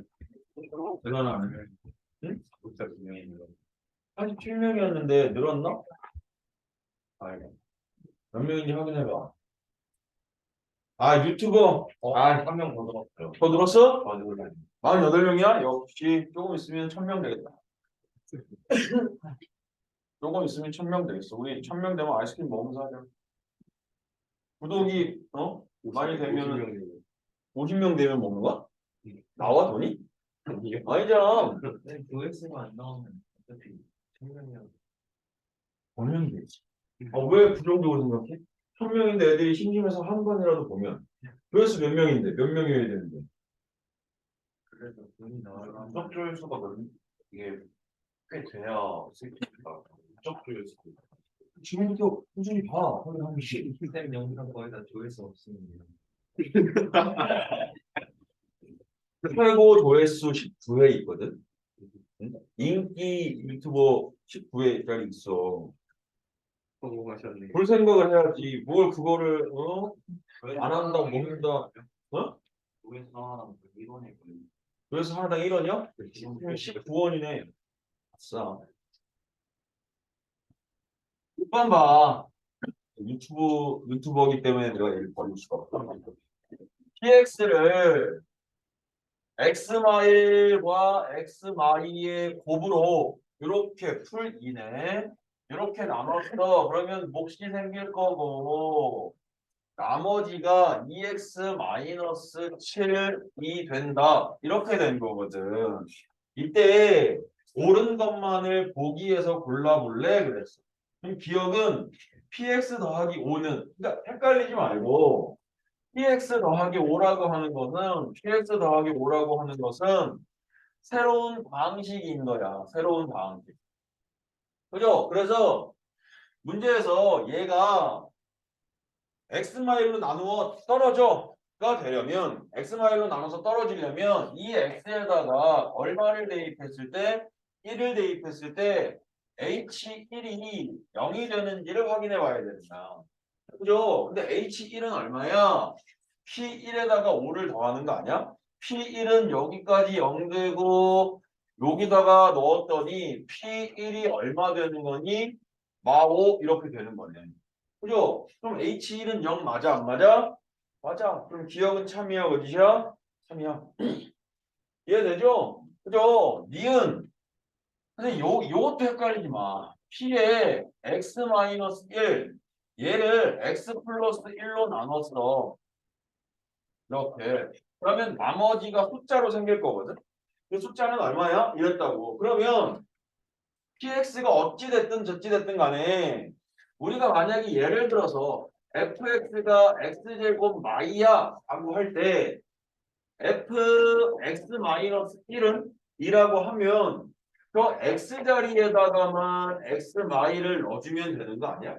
대단하네. 응? 47명이었는데 늘었나? 아이고. 몇 명인지 확인해봐. 아, 유튜버. 한 명 더 들었어요. 더 늘었어? 더 늘었어요. 48명이야? 역시 조금 있으면 1000명 되겠다. 조금 있으면 1000명 되겠어. 우리 1000명 되면 아이스크림 먹으면서 하자. 구독이 많이 되면 50명 되면 먹는 거야? 나와 돈이? 아니잖아. 조회수가 안 나오면 어차피 1000명이야. 보면 되지. 왜 부정적으로 생각해? 1000명인데 애들이 심심해서 한 번이라도 보면 조회수 몇 명인데 몇 명이어야 되는데. 그래서 돈이 나와요. 누적 조회수가 이게 꽤 돼야 실제가 누적 조회수. 지금부터 꾸준히 봐. 한 번씩. 쌤 영상 거의 다 조회수 없습니다. 최고 조회수 19회 있거든. 인기 유튜버 19회짜리 있어. 성공하셨네. 볼 생각을 해야지. 뭘 그거를 안 한다, 먹는다. 어? 조회수 이번에 그래서 하나당 1원이요? 19원이네. 아싸. 6번 봐. 유튜버기 때문에 내가 얘를 버릴 수가 없어. px를 x마일과 x마이의 곱으로 이렇게 풀이네. 이렇게 나눴어. 그러면 몫이 생길 거고 나머지가 2x-7이 된다. 이렇게 된 거거든. 이때 옳은 것만을 보기에서 골라볼래? 그랬어. 그럼 기억은 px 더하기 5는 그러니까 헷갈리지 말고 px 더하기 5라고 하는 것은 px 더하기 5라고 하는 것은 새로운 방식인 거야. 새로운 방식. 그죠? 그래서 문제에서 얘가 x마일로 나누어 떨어져가 되려면 x마일로 나눠서 떨어지려면 이 x에다가 얼마를 대입했을 때 1을 대입했을 때 h1이 0이 되는지를 확인해 봐야 된다. 그죠? 근데 h1은 얼마야? p1에다가 5를 더하는 거 아니야? p1은 여기까지 0 되고 여기다가 넣었더니 p1이 얼마 되는 거니? 마5 이렇게 되는 거네. 그죠? 그럼 H1은 0 맞아 안 맞아? 맞아. 그럼 기억은 참이야 어디야? 참이야. 이해되죠? 그죠? 니은. 근데 요것도 헷갈리지 마. P에 x-1 얘를 x 플러스 1로 나눴어. 이렇게. 그러면 나머지가 숫자로 생길 거거든. 그 숫자는 얼마야? 이랬다고. 그러면 px가 어찌 됐든 저찌 됐든 간에 우리가 만약에 예를 들어서 fx가 x제곱 마이야 라고 할 때 fx-1은 2라고 하면 그 x자리에다가만 x 마이를 넣어주면 되는 거 아니야?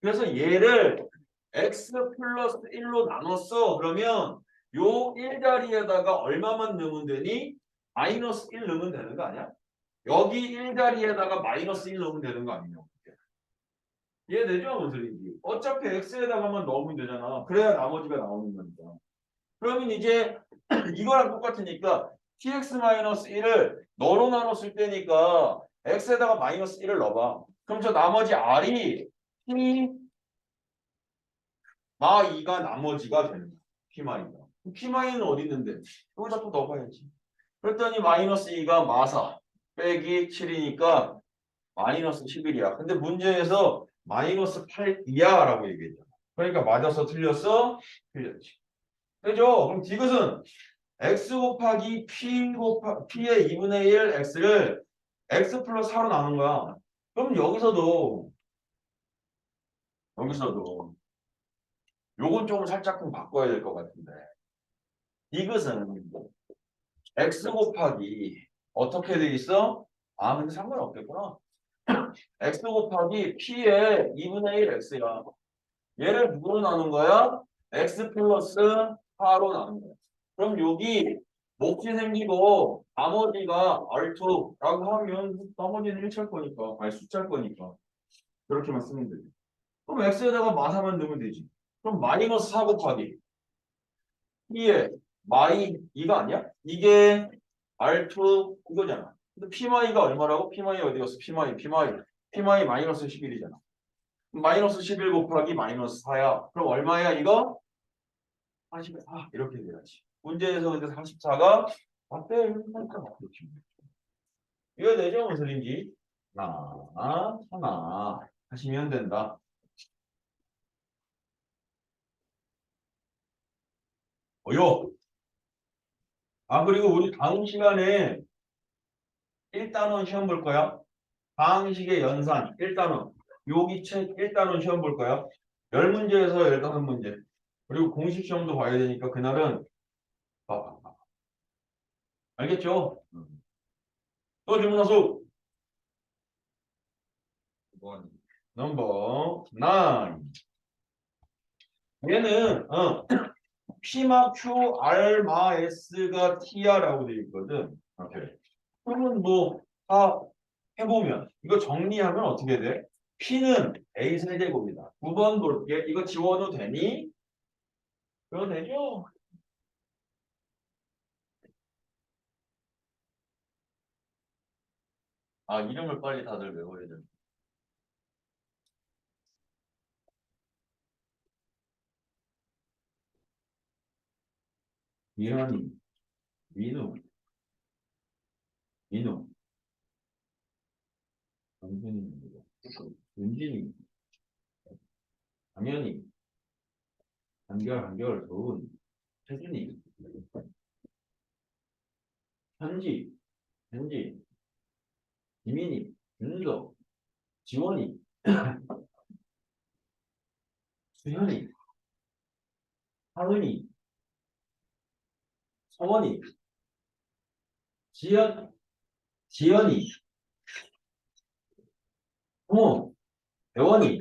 그래서 얘를 x 플러스 1로 나눴어. 그러면 요 1자리에다가 얼마만 넣으면 되니? 마이너스 1 넣으면 되는 거 아니야? 여기 1자리에다가 마이너스 1 넣으면 되는 거 아니냐? 이해되죠? 무슨 소리인지. 어차피 x에다가만 넣으면 되잖아. 그래야 나머지가 나오는 거니까. 그러면 이제 이거랑 똑같으니까 tx-1을 너로 나눴을 때니까 x에다가 마이너스 1을 넣어봐. 그럼 저 나머지 r이 p 마2가 나머지가 되는 거야. p-가. p-는 어디 있는데? 여기다 또 넣어봐야지. 그랬더니 마이너스 2가 마사 빼기 7이니까 마이너스 11이야. 근데 문제에서 마이너스 8이야 라고 얘기했잖아. 그러니까 맞아서 틀렸어? 틀렸지. 그죠? 그럼 디귿은 x 곱하기 p의 2분의 1 x를 x 플러스 4로 나눈 거야. 그럼 여기서도 요건 조금 살짝 좀 바꿔야 될 것 같은데 디귿은 x 곱하기 어떻게 돼 있어? 아 근데 상관없겠구나. x 곱하기 p의 2분의 1 x야. 얘를 누구로 나눈 거야? x 플러스 4로 나눈 거야. 그럼 여기 몫이 생기고 나머지가 R2라고 하면 나머지는 1찰 거니까 아니 숫자일 거니까 그렇게만 쓰면 되지. 그럼 x에다가 마사만 넣으면 되지. 그럼 마이너스 4 곱하기 2에 마이 2가 아니야? 이게 R2 이거잖아. 근데 P마이가 얼마라고? P마이 어디 갔어? P마이 마이너스 11이잖아. 마이너스 11 곱하기 마이너스 4야. 그럼 얼마야 이거? 44 이렇게 돼야지. 문제에서 근데 44가 맞대. 이해되죠? 무슨 소리인지? 하나 하시면 된다. 어요. 아 그리고 우리 다음 시간에 1단원 시험 볼 거야. 방식의 연산 1단원. 여기 책 1단원 시험 볼 거야. 10문제에서 15문제. 그리고 공식 시험도 봐야 되니까 그날은 봐. 알겠죠? 또 질문하소. 원. 넘버 9. 얘는 P마 Q, R마 S가 T야라고 되어 있거든. 오케이. 그러면 뭐 다 해보면 이거 정리하면 어떻게 돼? P는 A 세제곱이다. 9번 볼게. 이거 지워도 되니? 그럼 되죠? 아, 이름을 빨리 다들 외워야 돼. 민원이, 민우, 민우, 정준이, 윤진이, 당연히, 한결 좋은, 태준이, 현지, 김인이, 윤서, 지원이, 수현이, 하은이, 성원이, 지연이, 대원이.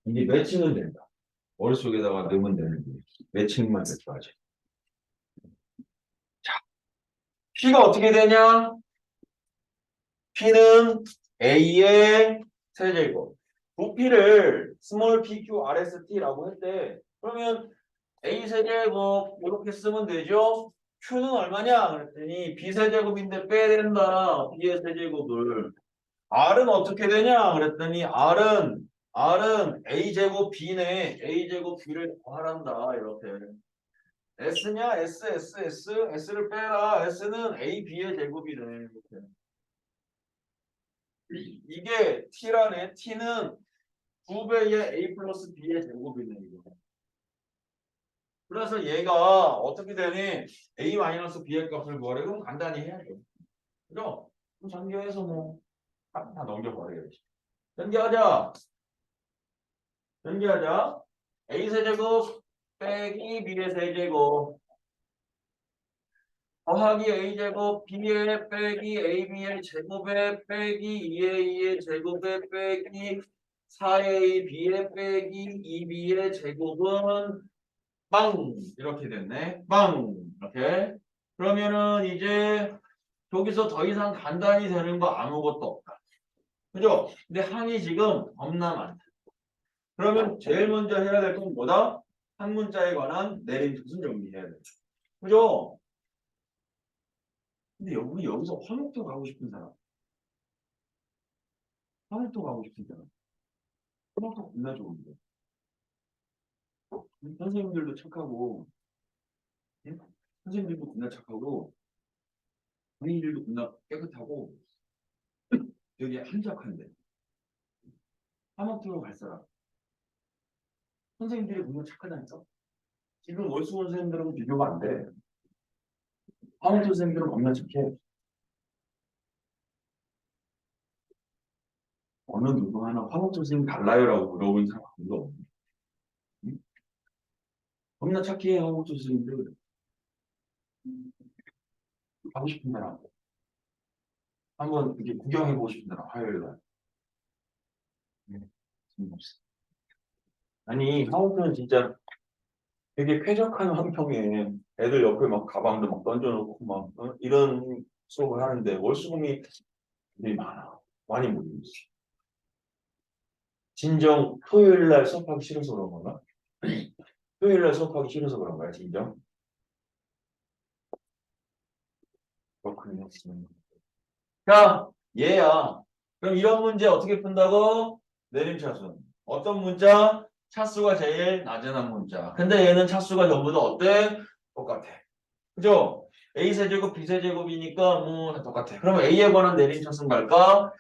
이제 매칭은 된다. 머릿속에다가 넣으면 되는데 매칭만 됐다 아직. 자, P가 어떻게 되냐? P는 A의 세제곱. 부피를 스몰 PQ RST라고 했대. 그러면 A 세제곱 이렇게 쓰면 되죠? Q는 얼마냐? 그랬더니 B 세제곱인데 빼야 된다. B의 세제곱을. R은 어떻게 되냐? 그랬더니 R은 A제곱 B네. A제곱 B를 더하란다. 이렇게. S냐? S를 빼라. S는 A, B의 제곱이네. 이렇게. 이게 T라네. T는 9배의 A 플러스 B의 제곱이네. 이거. 그래서 얘가 어떻게 되니? A 마이너스 B의 값을 구하래. 그럼 간단히 해야 돼. 그죠? 그럼 전개해서 뭐 다 넘겨버려야지. 전개하자. A 세제곱 빼기 B의 세제곱 더하기 A제곱 B의 빼기 AB의 제곱에 빼기 2A의 제곱에 빼기 4AB의 빼기 2B의 제곱은 빵! 이렇게 됐네. 빵! 이렇게. 그러면은 이제 여기서 더 이상 간단히 되는 거 아무것도 없다. 그죠? 근데 항이 지금 겁나 많다. 그러면 제일 먼저 해야 될 건 뭐다? 한 문자에 관한 내림차순 정리해야 돼. 그죠? 근데 우리 여기서 화목도 가고 싶은 사람. 화목도 가고 싶은 사람. 화목도 겁나 좋은데. 선생님들도 착하고, 응? 선생님들도 겁나 착하고, 본인들도 겁나 깨끗하고, 되게 한적한데. 화목도로 갈 사람. 선생님들이 겁나 착하다니까? 지금 월수원 선생님들하고 비교가 안 돼. 화목도 선생님들은 겁나 착해. 어느 누구 하나 화목도 선생님 달라요라고 물어본 사람 아무도 없네. 응? 겁나 착해, 화목도 선생님들. 가고 싶은 사람. 한번 이렇게 구경해보고 싶은 사람, 화요일 날. 아니, 화목도는 진짜 되게 쾌적한 환경에 애들 옆에 막 가방도 막 던져놓고 막 이런 수업을 하는데 월수금이 되게 많아. 많이 몰리고 있어. 진정 토요일 날 수업하기 싫어서 그런 건가? 토요일 날 수업하기 싫어서 그런가요, 진정? 그렇군요. 자, 얘야. 그럼 이런 문제 어떻게 푼다고? 내림차순. 어떤 문자? 차수가 제일 낮은 한 문자. 근데 얘는 차수가 전부 다 어때? 똑같아. 그죠? A세제곱, B세제곱이니까 뭐 다 똑같아. 그럼 A에 관한 내림차순 갈까?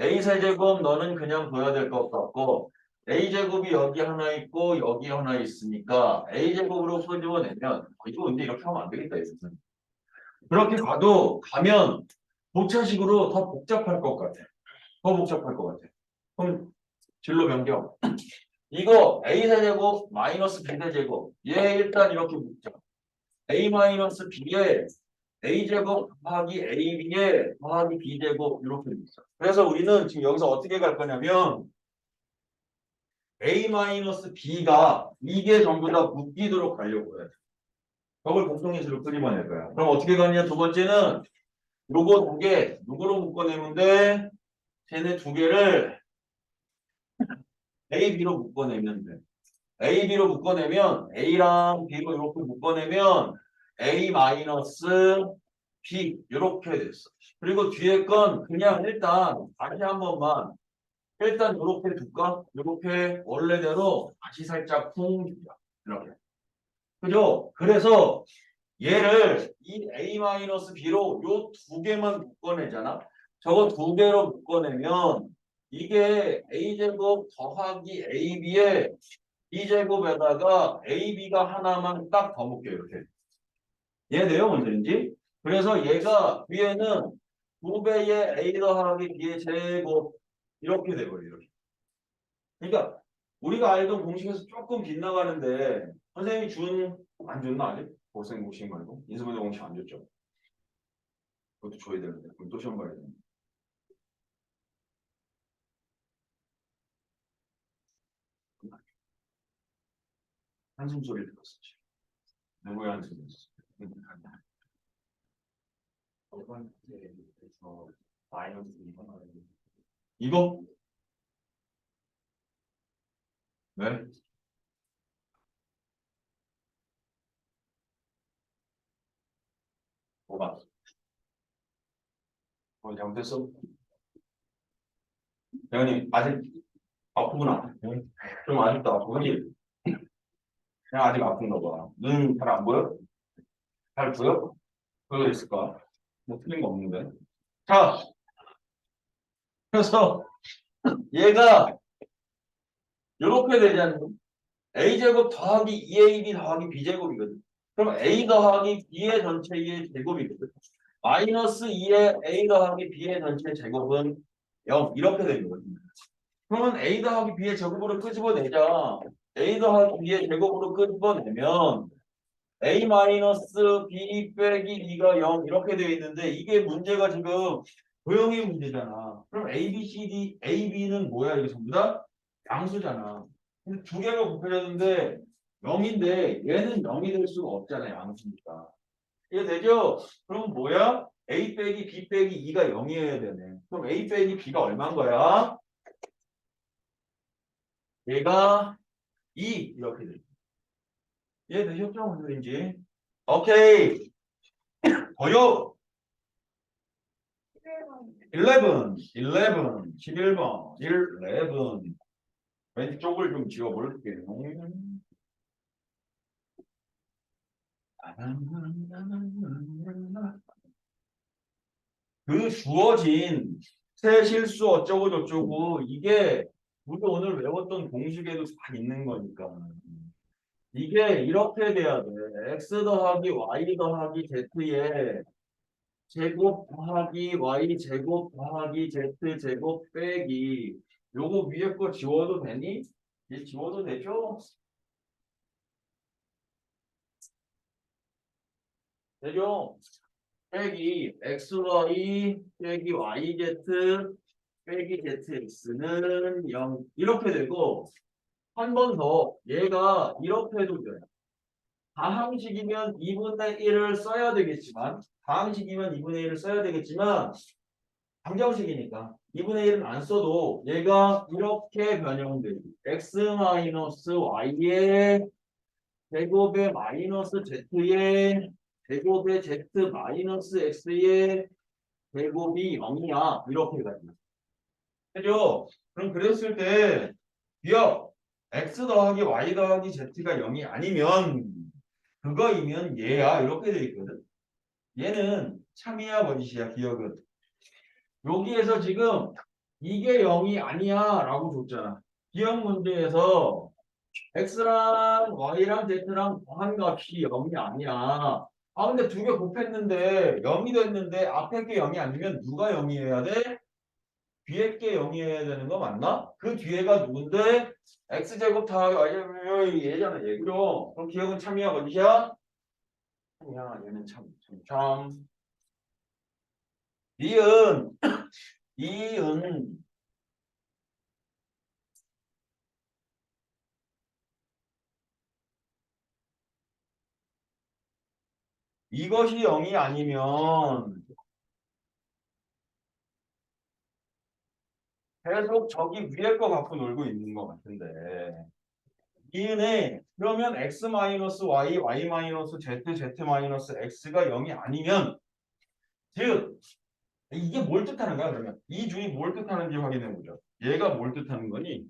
A세제곱 너는 그냥 둬야 될 것 같고 A제곱이 여기 하나 있고 여기 하나 있으니까 A제곱으로 풀어내면 이거 근데 이렇게 하면 안 되겠다. 이거는. 그렇게 가면 도차식으로 더 복잡할 것 같아. 더 복잡할 것 같아. 그럼 진로 변경. 이거 A세제곱 마이너스 B세제곱 얘 일단 이렇게 묶자. A 마이너스 B에 a제곱 더하기 ab에 더하기 b제곱 이렇게 돼 있어. 그래서 우리는 지금 여기서 어떻게 갈 거냐면 a-b가 이게 전부 다 묶이도록 가려고 해. 저걸 공통인수로 끄집어낼 거야. 그럼 어떻게 가냐? 두 번째는 요거 두 개 누구로 묶어내면 돼? 쟤네 두 개를 A, B로 묶어내면 돼. A, B로 묶어내면 A랑 B로 이렇게 묶어내면 A 마이너스 B 이렇게 됐어. 그리고 뒤에 건 그냥 일단 다시 한 번만 일단 이렇게 둘까? 이렇게 원래대로 다시 살짝 쿵 두자. 이렇게. 그죠? 그래서 얘를 이 A-B로 요 두 개만 묶어내잖아. 저거 두 개로 묶어내면 이게 A제곱 더하기 AB에 B제곱에다가 AB가 하나만 딱 더 묶여요. 이렇게. 이해돼요? 뭔지? 그래서 얘가 위에는 2배의 A 더하기 B의 제곱 이렇게 돼버려요. 이렇게. 그러니까 우리가 알던 공식에서 조금 빗나가는데 선생님이 안 줬나 아직? 고생 공식 말고 인수분해 공식 안 줬죠? 그것도 줘야 되는데 그럼 또 시험 봐야 되는데 한숨 소리 들었었지. 누구의 한숨이었어? 첫 번째에서 마이너스 2번 이거? 왜? 뭐가? 잘못했어? 대현이 아직 아프구나. 좀 아직도 아프지? 그냥 아직 아픈가 봐. 눈 잘 안 보여? 잘 보여? 보여 있을까? 뭐 틀린 거 없는데. 자, 그래서 얘가 이렇게 되잖아. a제곱 더하기 2ab 더하기 b제곱이거든. 그럼 a 더하기 b의 전체의 제곱이거든. 마이너스 2의 a 더하기 b의 전체 제곱은 0 이렇게 되는 거지. 그러면 a 더하기 b의 제곱으로 끄집어내자. a 더하기 b의 제곱으로 끄집어내면 a 마이너스 b 빼기 2가 0 이렇게 되어 있는데 이게 문제가 지금 도형의 문제잖아. 그럼 a, b, c, d, a, b는 뭐야? 이게 전부 다 양수잖아. 근데 두 개가 곱해졌는데 0인데 얘는 0이 될 수가 없잖아. 양수니까. 이해 되죠? 그럼 뭐야? a 빼기 b 빼기 2가 0이어야 되네. 그럼 a 빼기 b가 얼마인 거야? 얘가 2 이렇게 돼. 이해 되셨죠? 무슨인지? 오케이. 더요. 11, 11번, 11. 왼쪽을 좀 지워볼게요. 그 주어진 새 실수 어쩌고 저쩌고 이게 우리 오늘 외웠던 공식에도 다 있는 거니까. 이게 이렇게 돼야 돼. x 더하기 y 더하기 z의 제곱 더하기 y 제곱 더하기 z 제곱 빼기 요거 위에 거 지워도 되니? 얘 지워도 되죠? 되죠? 빼기 xy 빼기 yz 빼기 zx는 0 이렇게 되고 한 번 더 얘가 이렇게 해도 돼. 다항식이면 2분의 1을 써야 되겠지만 다항식이면 2분의 1을 써야 되겠지만 방정식이니까 2분의 1은 안 써도 얘가 이렇게 변형되지. x-y의 제곱의 마이너스 z의 제곱의 z 마이너스 x의 제곱이 0이야. 이렇게 가지. 그죠? 그럼 그랬을 때 기억 x 더하기 y 더하기 z가 0이 아니면 그거이면 얘야. 이렇게 돼 있거든. 얘는 참이야 버짓이야. 기억은. 여기에서 지금 이게 0이 아니야 라고 줬잖아. 기억 문제에서 x랑 y랑 z랑 더한 값이 0이 아니야. 아 근데 두 개 곱했는데 0이 됐는데 앞에 게 0이 아니면 누가 0이어야 돼? 뒤에 게 0이어야 되는 거 맞나? 그 뒤에가 누군데? x제곱 더하기 y제곱 얘잖아 얘. 그럼 기억은 참이야 버짓이야? 야, 얘는 참. 이은, 이은, 이것이 0이 아니면 계속 저기 위에 거 갖고 놀고 있는 것 같은데. 이은에 그러면 x 마이너스 y, y 마이너스 z, z 마이너스 x가 0이 아니면 즉 이게 뭘 뜻하는 거야 그러면? 이 줄이 뭘 뜻하는지 확인해 보죠. 얘가 뭘 뜻하는 거니?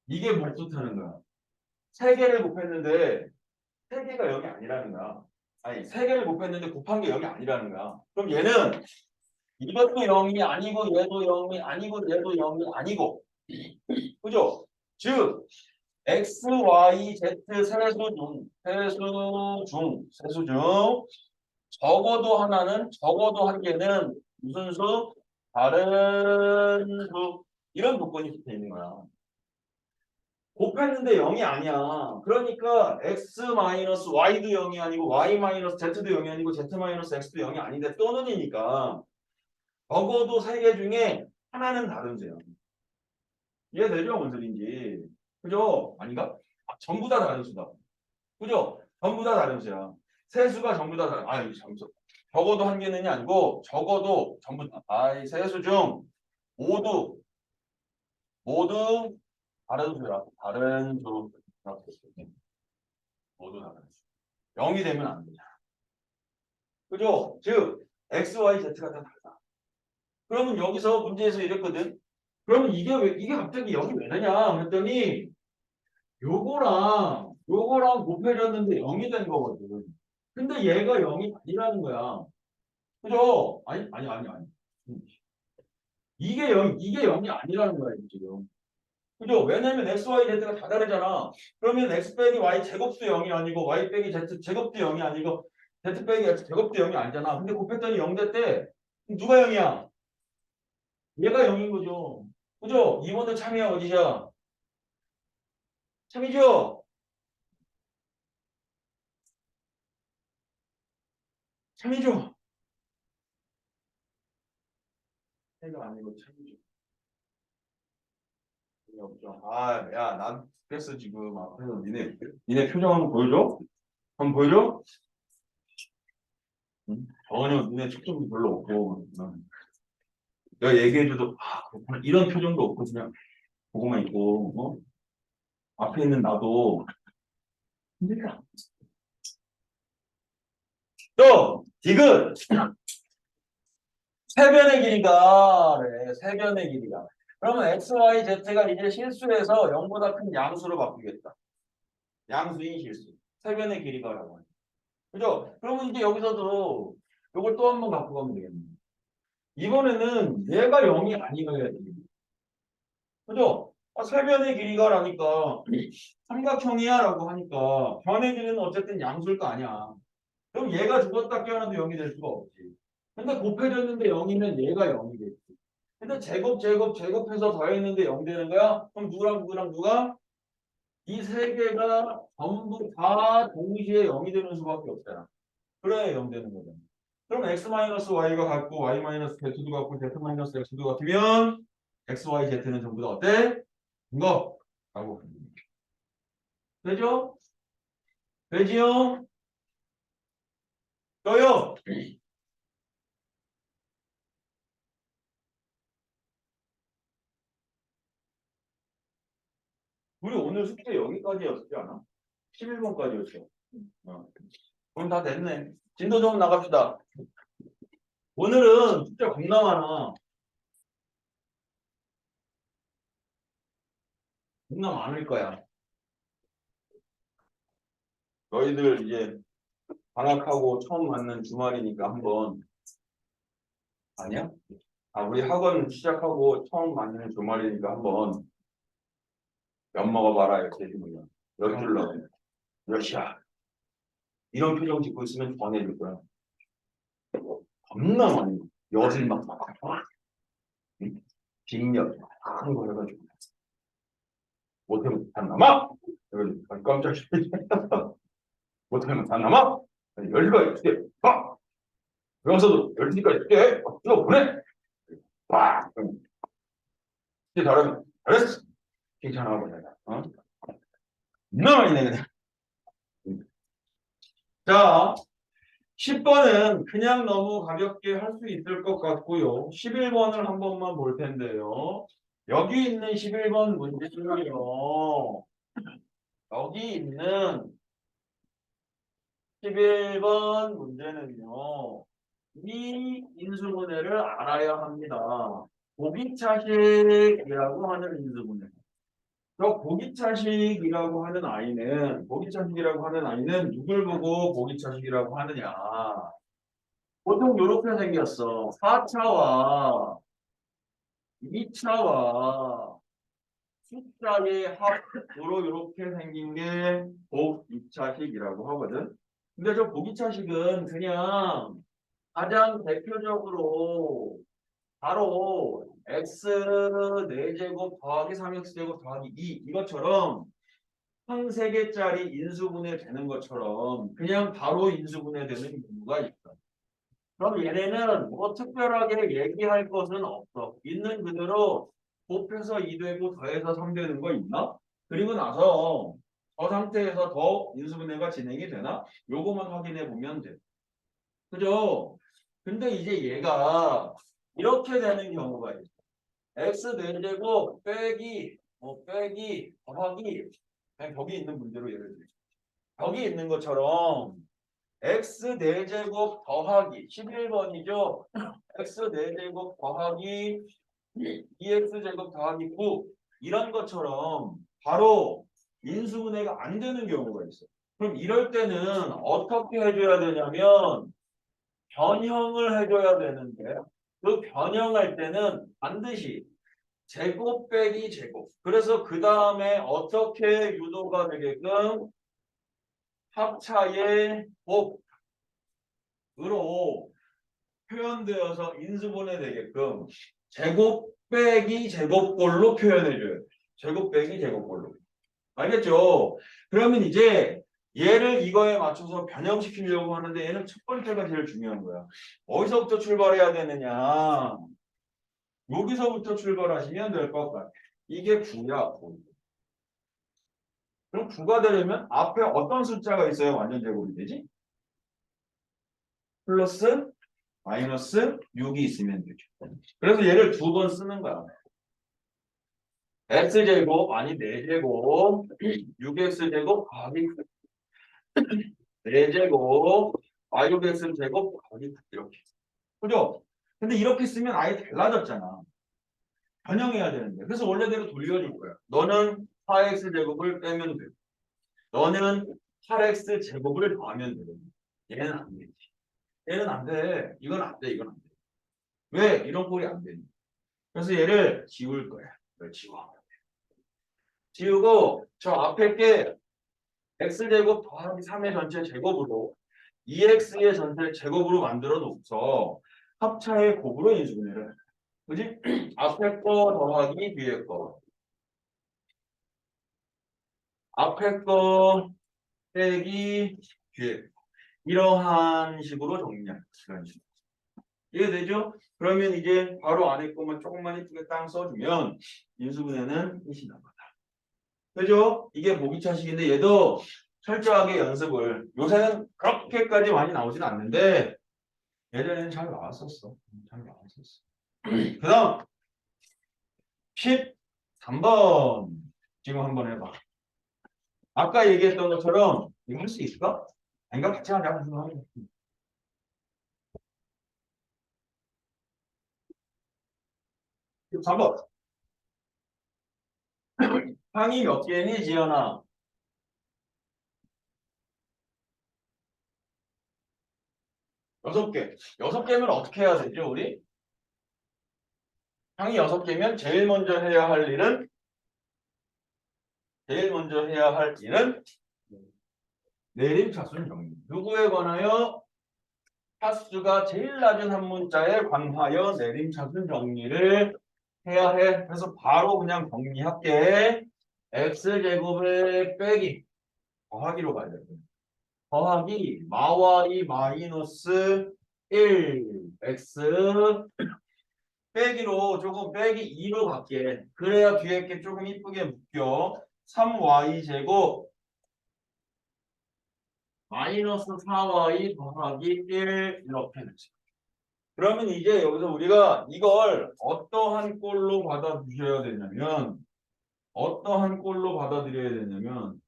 이게 뭘 뜻하는 거야? 세 개를 곱했는데 세 개가 0이 아니라는 거야. 아니 세 개를 곱했는데 곱한 게 0이 아니라는 거야. 그럼 얘는 이것도 0이 아니고 얘도 0이 아니고 얘도 0이 아니고 그죠? 즉 x, y, z 세수 중 적어도 한 개는 무슨 수? 다른 수 이런 조건이 붙어 있는 거야. 곱했는데 0이 아니야. 그러니까 x 마이너스 y도 0이 아니고 y 마이너스 z도 0이 아니고 z 마이너스 x도 0이 아닌데 또는이니까 적어도 세 개 중에 하나는 다른 수야. 이해되죠? 뭔 소린지. 그죠? 아닌가? 아, 전부 다 다른 수다. 그죠? 전부 다 다른 수야. 세수가 전부 다 다른. 아유, 잠수. 적어도 한 개는이 아니고 적어도 전부 다. 아이 세수 중 모두 다른 수야. 다른 수. 모두 다른 수. 0이 되면 안 되잖아. 그죠? 즉 x, y, z가 다 달라. 그러면 여기서 문제에서 이랬거든. 그러면 이게 갑자기 0이 왜 되냐? 그랬더니 요거랑 곱해졌는데 0이 된 거거든. 근데 얘가 0이 아니라는 거야. 그죠? 아니. 이게 0이 아니라는 거야, 지금. 그죠? 왜냐면 x, y, z가 다 다르잖아. 그러면 x 빼기 y 제곱도 0이 아니고 y 빼기 z 제곱도 0이 아니고 z 빼기 x 제곱도 0이 아니잖아. 근데 곱했더니 0 됐대. 그럼 누가 0이야? 얘가 0인 거죠. 그죠? 이번에 참이야, 어디야? 참이죠? 참이죠? 해가 아니고 참이죠. 없죠. 아, 야, 난 됐어 지금 앞에서 니네 표정 한번 보여줘? 한번 보여줘? 응? 전혀 니네 초점도 별로 없고 내가 얘기해줘도 아 그렇구나 이런 표정도 없고 그냥 보고만 있고 앞에 있는 나도 힘들다. 또 디귿 세변의 길이가 그래 세변의 길이가 그러면 x, y, z가 이제 실수해서 0보다 큰 양수로 바뀌겠다. 양수인 실수 세변의 길이가라고 해. 그죠? 그러면 이제 여기서도 이걸 또 한 번 갖고 가면 되겠네. 이번에는 얘가 0이 아니어야 돼. 그죠? 세변의 길이가라니까 삼각형이야 라고 하니까 변의 길이는 어쨌든 양수일 거 아니야. 그럼 얘가 죽었다 깨어나도 0이 될 수가 없지. 근데 곱해졌는데 0이면 얘가 0이겠지. 근데 제곱해서 더했는데 0 되는 거야? 그럼 누구랑 누가? 이 세 개가 전부 다 동시에 0이 되는 수밖에 없잖아. 그래야 0 되는 거잖아. 그럼 x-y가 같고 y-z도 같고 z-x도 같으면 x, y, z는 전부 다 어때? 이거 라고 되죠? 되지요? 떠요? 우리 오늘 숙제 여기까지였지 않아? 11번까지였어. 그럼 다 됐네. 진도 좀 나갑시다. 오늘은 숙제 겁나 많아. 겁나 많을 거야. 너희들 이제 방학하고 처음 맞는 주말이니까 한번 아니야? 아 우리 학원 시작하고 처음 맞는 주말이니까 한번 엿 먹어봐라 이렇게 해주면 엿 줄러 엿이야. 이런 표정 짓고 있으면 전해줄 거야. 겁나 많이 엿을 막 응? 빅력 큰거 해가지고 못하면 안 남아. 그래가지고 깜짝 놀랐어. 못하면 안 남아. 10시까지 줄게. 봐. 그러면서도 10시까지 줄게. 이거 보내. 봐. 이제 잘하면 잘했어. 칭찬하고 내가. 너무 있네 그냥. 자, 10번은 그냥 너무 가볍게 할 수 있을 것 같고요. 11번을 한 번만 볼 텐데요. 여기 있는 11번 문제는요. 여기 있는 11번 문제는요. 이 인수분해를 알아야 합니다. 보기차식이라고 하는 인수분해. 저 보기차식이라고 하는 아이는 누굴 보고 보기차식이라고 하느냐. 보통 이렇게 생겼어. 4차와 2차와 숫자의 합으로 이렇게 생긴 게 보기차식이라고 하거든. 근데 저 보기차식은 그냥 가장 대표적으로 바로 x 4제곱 더하기 3x제곱 더하기 2 이것처럼 한 3개짜리 인수분해 되는 것처럼 그냥 바로 인수분해 되는 경우가 있어. 그럼 얘네는 뭐 특별하게 얘기할 것은 없어. 있는 그대로 곱해서 2 되고 더해서 3 되는 거 있나? 그리고 나서 저 상태에서 더 인수분해가 진행이 되나? 요거만 확인해 보면 돼. 그죠? 근데 이제 얘가 이렇게 되는 경우가 있어. x 4제곱 빼기 더하기 그냥 벽이 있는 문제로 예를 들죠. 벽이 있는 것처럼 x 4제곱 더하기 11번이죠. x 4제곱 더하기 2x제곱 더하기 9 이런 것처럼 바로 인수분해가 안 되는 경우가 있어. 그럼 이럴 때는 어떻게 해줘야 되냐면 변형을 해줘야 되는데 그 변형할 때는 반드시 제곱 빼기 제곱. 그래서 그 다음에 어떻게 유도가 되게끔 합차의 곱으로 표현되어서 인수분해 되게끔 제곱 빼기 제곱꼴로 표현해줘요. 제곱 빼기 제곱꼴로. 알겠죠? 그러면 이제 얘를 이거에 맞춰서 변형시키려고 하는데 얘는 첫 번째가 제일 중요한 거야. 어디서부터 출발해야 되느냐? 여기서부터 출발하시면 될 것 같아. 이게 9야. 9. 그럼 9가 되려면 앞에 어떤 숫자가 있어야 완전 제곱이 되지? 플러스 마이너스 6이 있으면 되죠. 그래서 얘를 2번 쓰는 거야. x제곱 아니 4제곱 6x제곱 더하기 4제곱 y6x제곱 더하기 이렇게. 그죠? 근데 이렇게 쓰면 아예 달라졌잖아. 변형해야 되는데. 그래서 원래대로 돌려줄 거야. 너는 4x제곱을 빼면 돼. 너는 8x제곱을 더하면 되거든. 얘는 안 되지. 얘는 안 돼. 이건 안 돼. 이건 안 돼. 왜? 이런 꼴이 안 되니? 그래서 얘를 지울 거야. 이걸 지워. 지우고 저 앞에 게 x제곱 더하기 3의 전체 제곱으로 2x의 전체 제곱으로 만들어 놓고서 합차의 곱으로 인수분해를 해. 그지? 앞에 거 더하기 뒤에 거. 앞에 거 빼기 뒤에 거. 이러한 식으로 정리할 이런 식으로. 이해되죠? 그러면 이제 바로 안에 거만 조금만 이쁘게 땅 써주면 인수분해는 끝이 나거다. 그죠? 이게 보기차식인데 얘도 철저하게 연습을 요새는 그렇게까지 많이 나오진 않는데 예전에는 잘 나왔었어. 잘 나왔었어. 그 다음 13번 지금 한번 해봐. 아까 얘기했던 것처럼 이거 할 수 있을까? 아닌가? 같이 하자. 13번 항이 몇 개니 지연아? 6개. 6개면 어떻게 해야 되죠, 우리? 항이 6개면 제일 먼저 해야 할 일은 내림차순 정리. 누구에 관하여? 차수가 제일 낮은 한 문자에 관하여 내림차순 정리를 해야 해. 그래서 바로 그냥 정리할게. x제곱에 빼기 더하기로 가야 돼. 더하기 마와 이 마이너스 1 x 빼기로 조금 빼기 2로 갈게. 그래야 뒤에 게 조금 이쁘게 묶여. 3y 제곱 마이너스 4y 더하기 1 이렇게 되지. 그러면 이제 여기서 우리가 이걸 어떠한 꼴로 받아들여야 되냐면 어떠한 꼴로 받아들여야 되냐면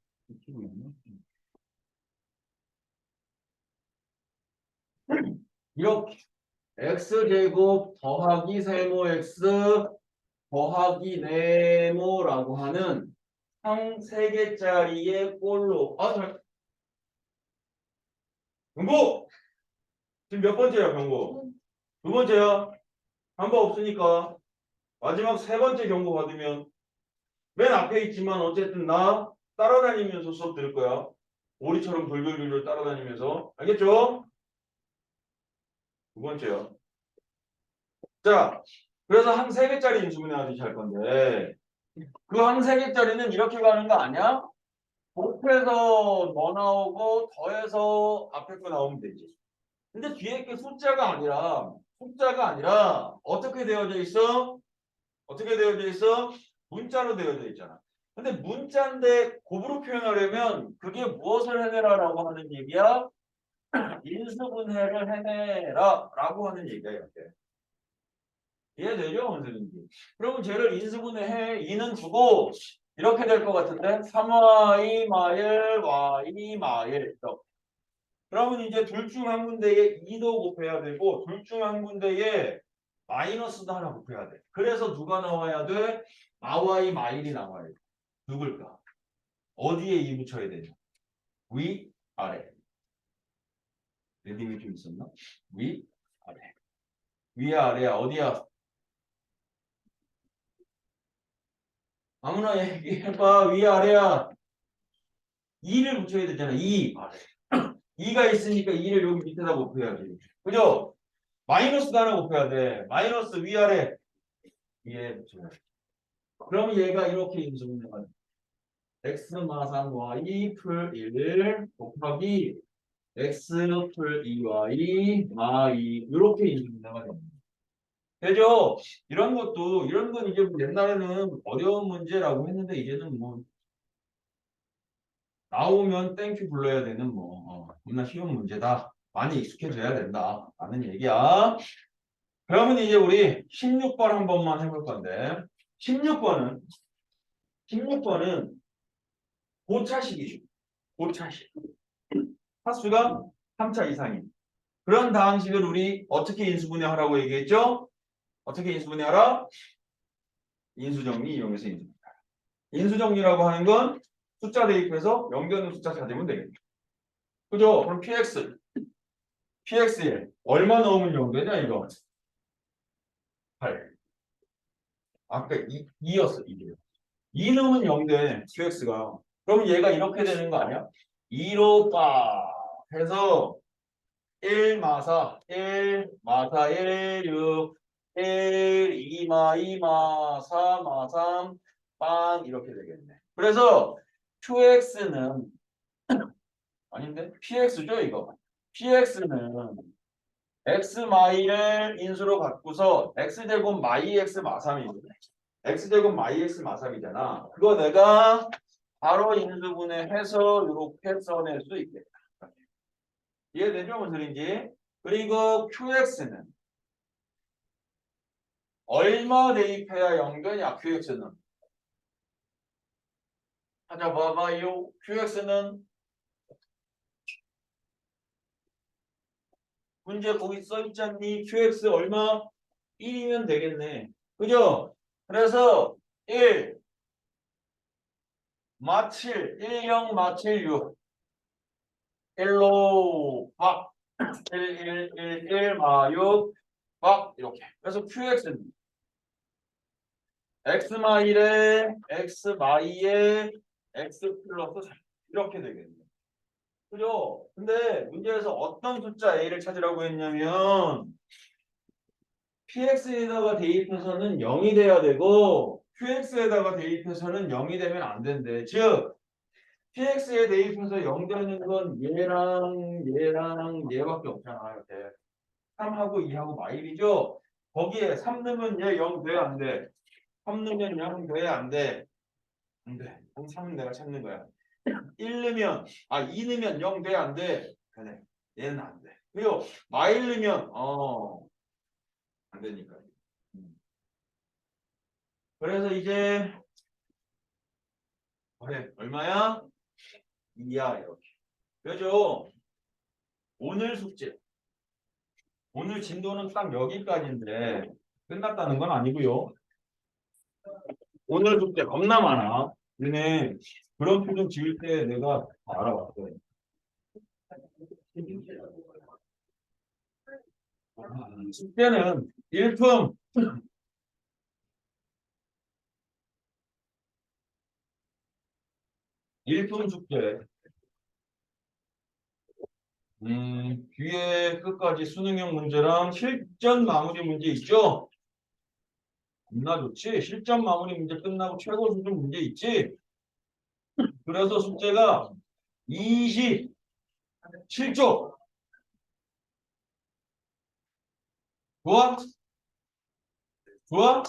이렇게 x제곱 더하기 세모 x 더하기 네모라고 하는 한 3개짜리의 꼴로 경고! 지금 몇 번째야 경고? 두 번째야. 한번 없으니까 마지막 세 번째 경고 받으면 맨 앞에 있지만 어쨌든 나 따라다니면서 수업 들을 거야. 오리처럼 돌돌돌돌 따라다니면서. 알겠죠? 두 번째요. 자, 그래서 한 3개짜리 인수분해 하듯이 할 건데 그 한 3개짜리는 이렇게 가는 거 아니야? 곱해서 뭐 나오고 더해서 앞에 거 나오면 되지. 근데 뒤에 게 숫자가 아니라 어떻게 되어져 있어? 어떻게 되어져 있어? 문자로 되어져 있잖아. 근데 문자인데 곱으로 표현하려면 그게 무엇을 해내라라고 하는 얘기야? 인수분해를 해내라라고 하는 얘기야 이렇게. 이해되죠? 선생님? 그러면 쟤를 인수분해해 2는 주고 이렇게 될 것 같은데 3y 마일 y 마일 이렇게. 그러면 이제 둘 중 한 군데에 2도 곱해야 되고 둘 중 한 군데에 마이너스도 하나 곱해야 돼. 그래서 누가 나와야 돼? 마와이 마일이 나와야 돼. 누굴까? 어디에 2 붙여야 되냐? 위, 아래. 리딩이 좀 있었나? 위, 아래. 위야 아래야 어디야? 아무나 얘기해봐. 위, 아래야. 2를 붙여야 되잖아. 2. 2가 있으니까 2를 여기 밑에다 곱해야지. 그죠? 마이너스도 하나 곱해야 돼. 마이너스 위아래 위에 붙여야 돼. 그럼 얘가 이렇게 인수분해가 돼. x 마상 y 풀 1 곱하기 x 풀 2y 마이 이렇게 인수분해가 됩니다. 되죠? 이런 건 이제 뭐 옛날에는 어려운 문제라고 했는데 이제는 뭐 나오면 땡큐 불러야 되는 겁나 쉬운 문제다. 많이 익숙해져야 된다. 라는 얘기야. 그러면 이제 우리 16번 한 번만 해볼 건데 16번은 고차식이죠. 고차식. 하수가 3차 이상인. 그런 다항식을 우리 어떻게 인수분해하라고 얘기했죠? 어떻게 인수분해하라? 인수정리 이용해서 인수분해하라. 인수정리라고 하는 건 숫자 대입해서 연결된 숫자 찾으면 되겠죠. 그죠? 그럼 px에 얼마 넣으면 연결되냐 이거? 8. 아까 2였어. 2 넣으면 0돼. qx가. 그럼 얘가 이렇게 되는 거 아니야? 2로 빠 해서 1 마사 1 마사 1 6 1 2 마 2 마 4 마 3 빵 이렇게 되겠네. 그래서 qx는 아닌데 px죠 이거. px는 x 마이를 인수로 갖고서 x제곱 마이 x 마3이거든. x제곱 마이 x 마3이잖아. 그거 내가 바로 인수분해해서 이렇게 써낼 수 있겠다. 이해되죠? 무슨 소리인지? 그리고 qx는 얼마 대입해야 연결이야? qx는 찾아봐봐요. qx는 문제 거기 써있지 않니? qx 얼마? 1이면 되겠네. 그죠? 그래서 1 마 7 10 마 7 6 1로 박 1 마 6 박 이렇게. 그래서 qx는 x 마 1에 x 마 2에 x 플러스 3 이렇게 되겠네. 그죠? 근데 문제에서 어떤 숫자 a를 찾으라고 했냐면 px에다가 대입해서는 0이 돼야 되고 qx에다가 대입해서는 0이 되면 안 된대. 즉 px에 대입해서 0 되는 건 얘랑 얘밖에 없잖아. 이렇게 3하고 2하고 마일이죠. 거기에 3 넣으면 얘 0 돼야 안 돼. 3 넣으면 0 돼야 안 돼. 안 돼. 3은 내가 찾는 거야. 2 넣으면 0 돼야 안 돼. 그래. 얘는 안 돼. 그리고 마일 넣으면 안 되니까. 그래서 이제 그래 얼마야? 2야 이렇게. 그죠? 오늘 숙제. 오늘 진도는 딱 여기까지인데 끝났다는 건 아니고요. 오늘 숙제 겁나 많아. 얘네 그런 표정 지을 때 내가 다 알아봤어요. 숙제는 일품 숙제. 뒤에 끝까지 수능형 문제랑 실전 마무리 문제 있죠? 겁나 좋지? 실전 마무리 문제 끝나고 최고 수준 문제 있지? 그래서 숙제가 27쪽. 좋아? 좋아?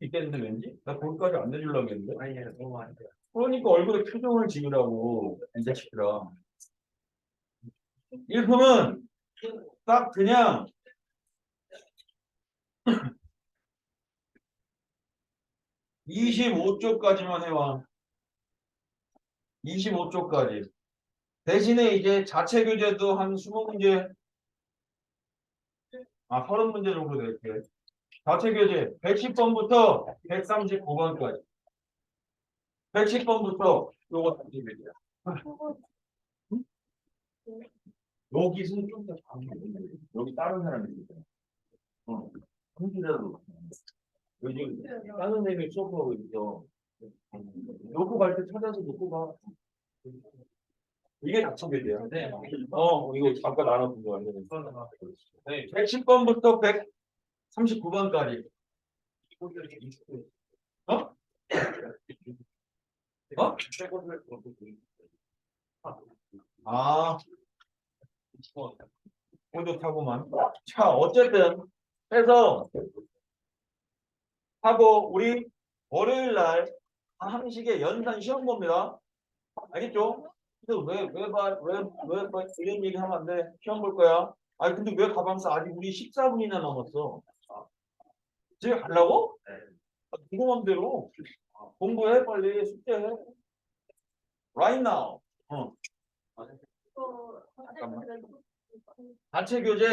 있겠는데 왠지? 나 거기까지 안 내주려고 했는데? 아니, 너무 안 돼. 그러니까 얼굴에 표정을 지으라고, 이 자식들아. 일품은 딱 그냥 25쪽까지만 해와. 25쪽까지. 대신에 이제 자체 교재도 한 20문제, 30문제 정도 낼게. 자체 교재 110번부터 139번까지. 110번부터 요거 자체 교재야. 여기서는 좀더 여기 다른 사람이 있잖아. 컴퓨터로. 요즘 다른 선생님이 수업하고 있어. 놓고 갈 때 찾아서 놓고 가. 이게 자체교재야. 네. 이거 아까 나눠본 거 완전히. 네. 110번부터 139번까지. 어? 어? 아, 뿌듯하구만. 자, 어쨌든 해서 하고 우리 월요일 날 한식의 연산 시험 봅니다. 알겠죠? 근데 왜 이런 얘기 하면 안 돼? 시험 볼 거야. 아니 근데 왜 가방 싸? 아직 우리 14분이나 남았어. 집에 가려고? 네. 궁금한 대로 공부해 빨리 숙제해. Right now. 또 단체 교재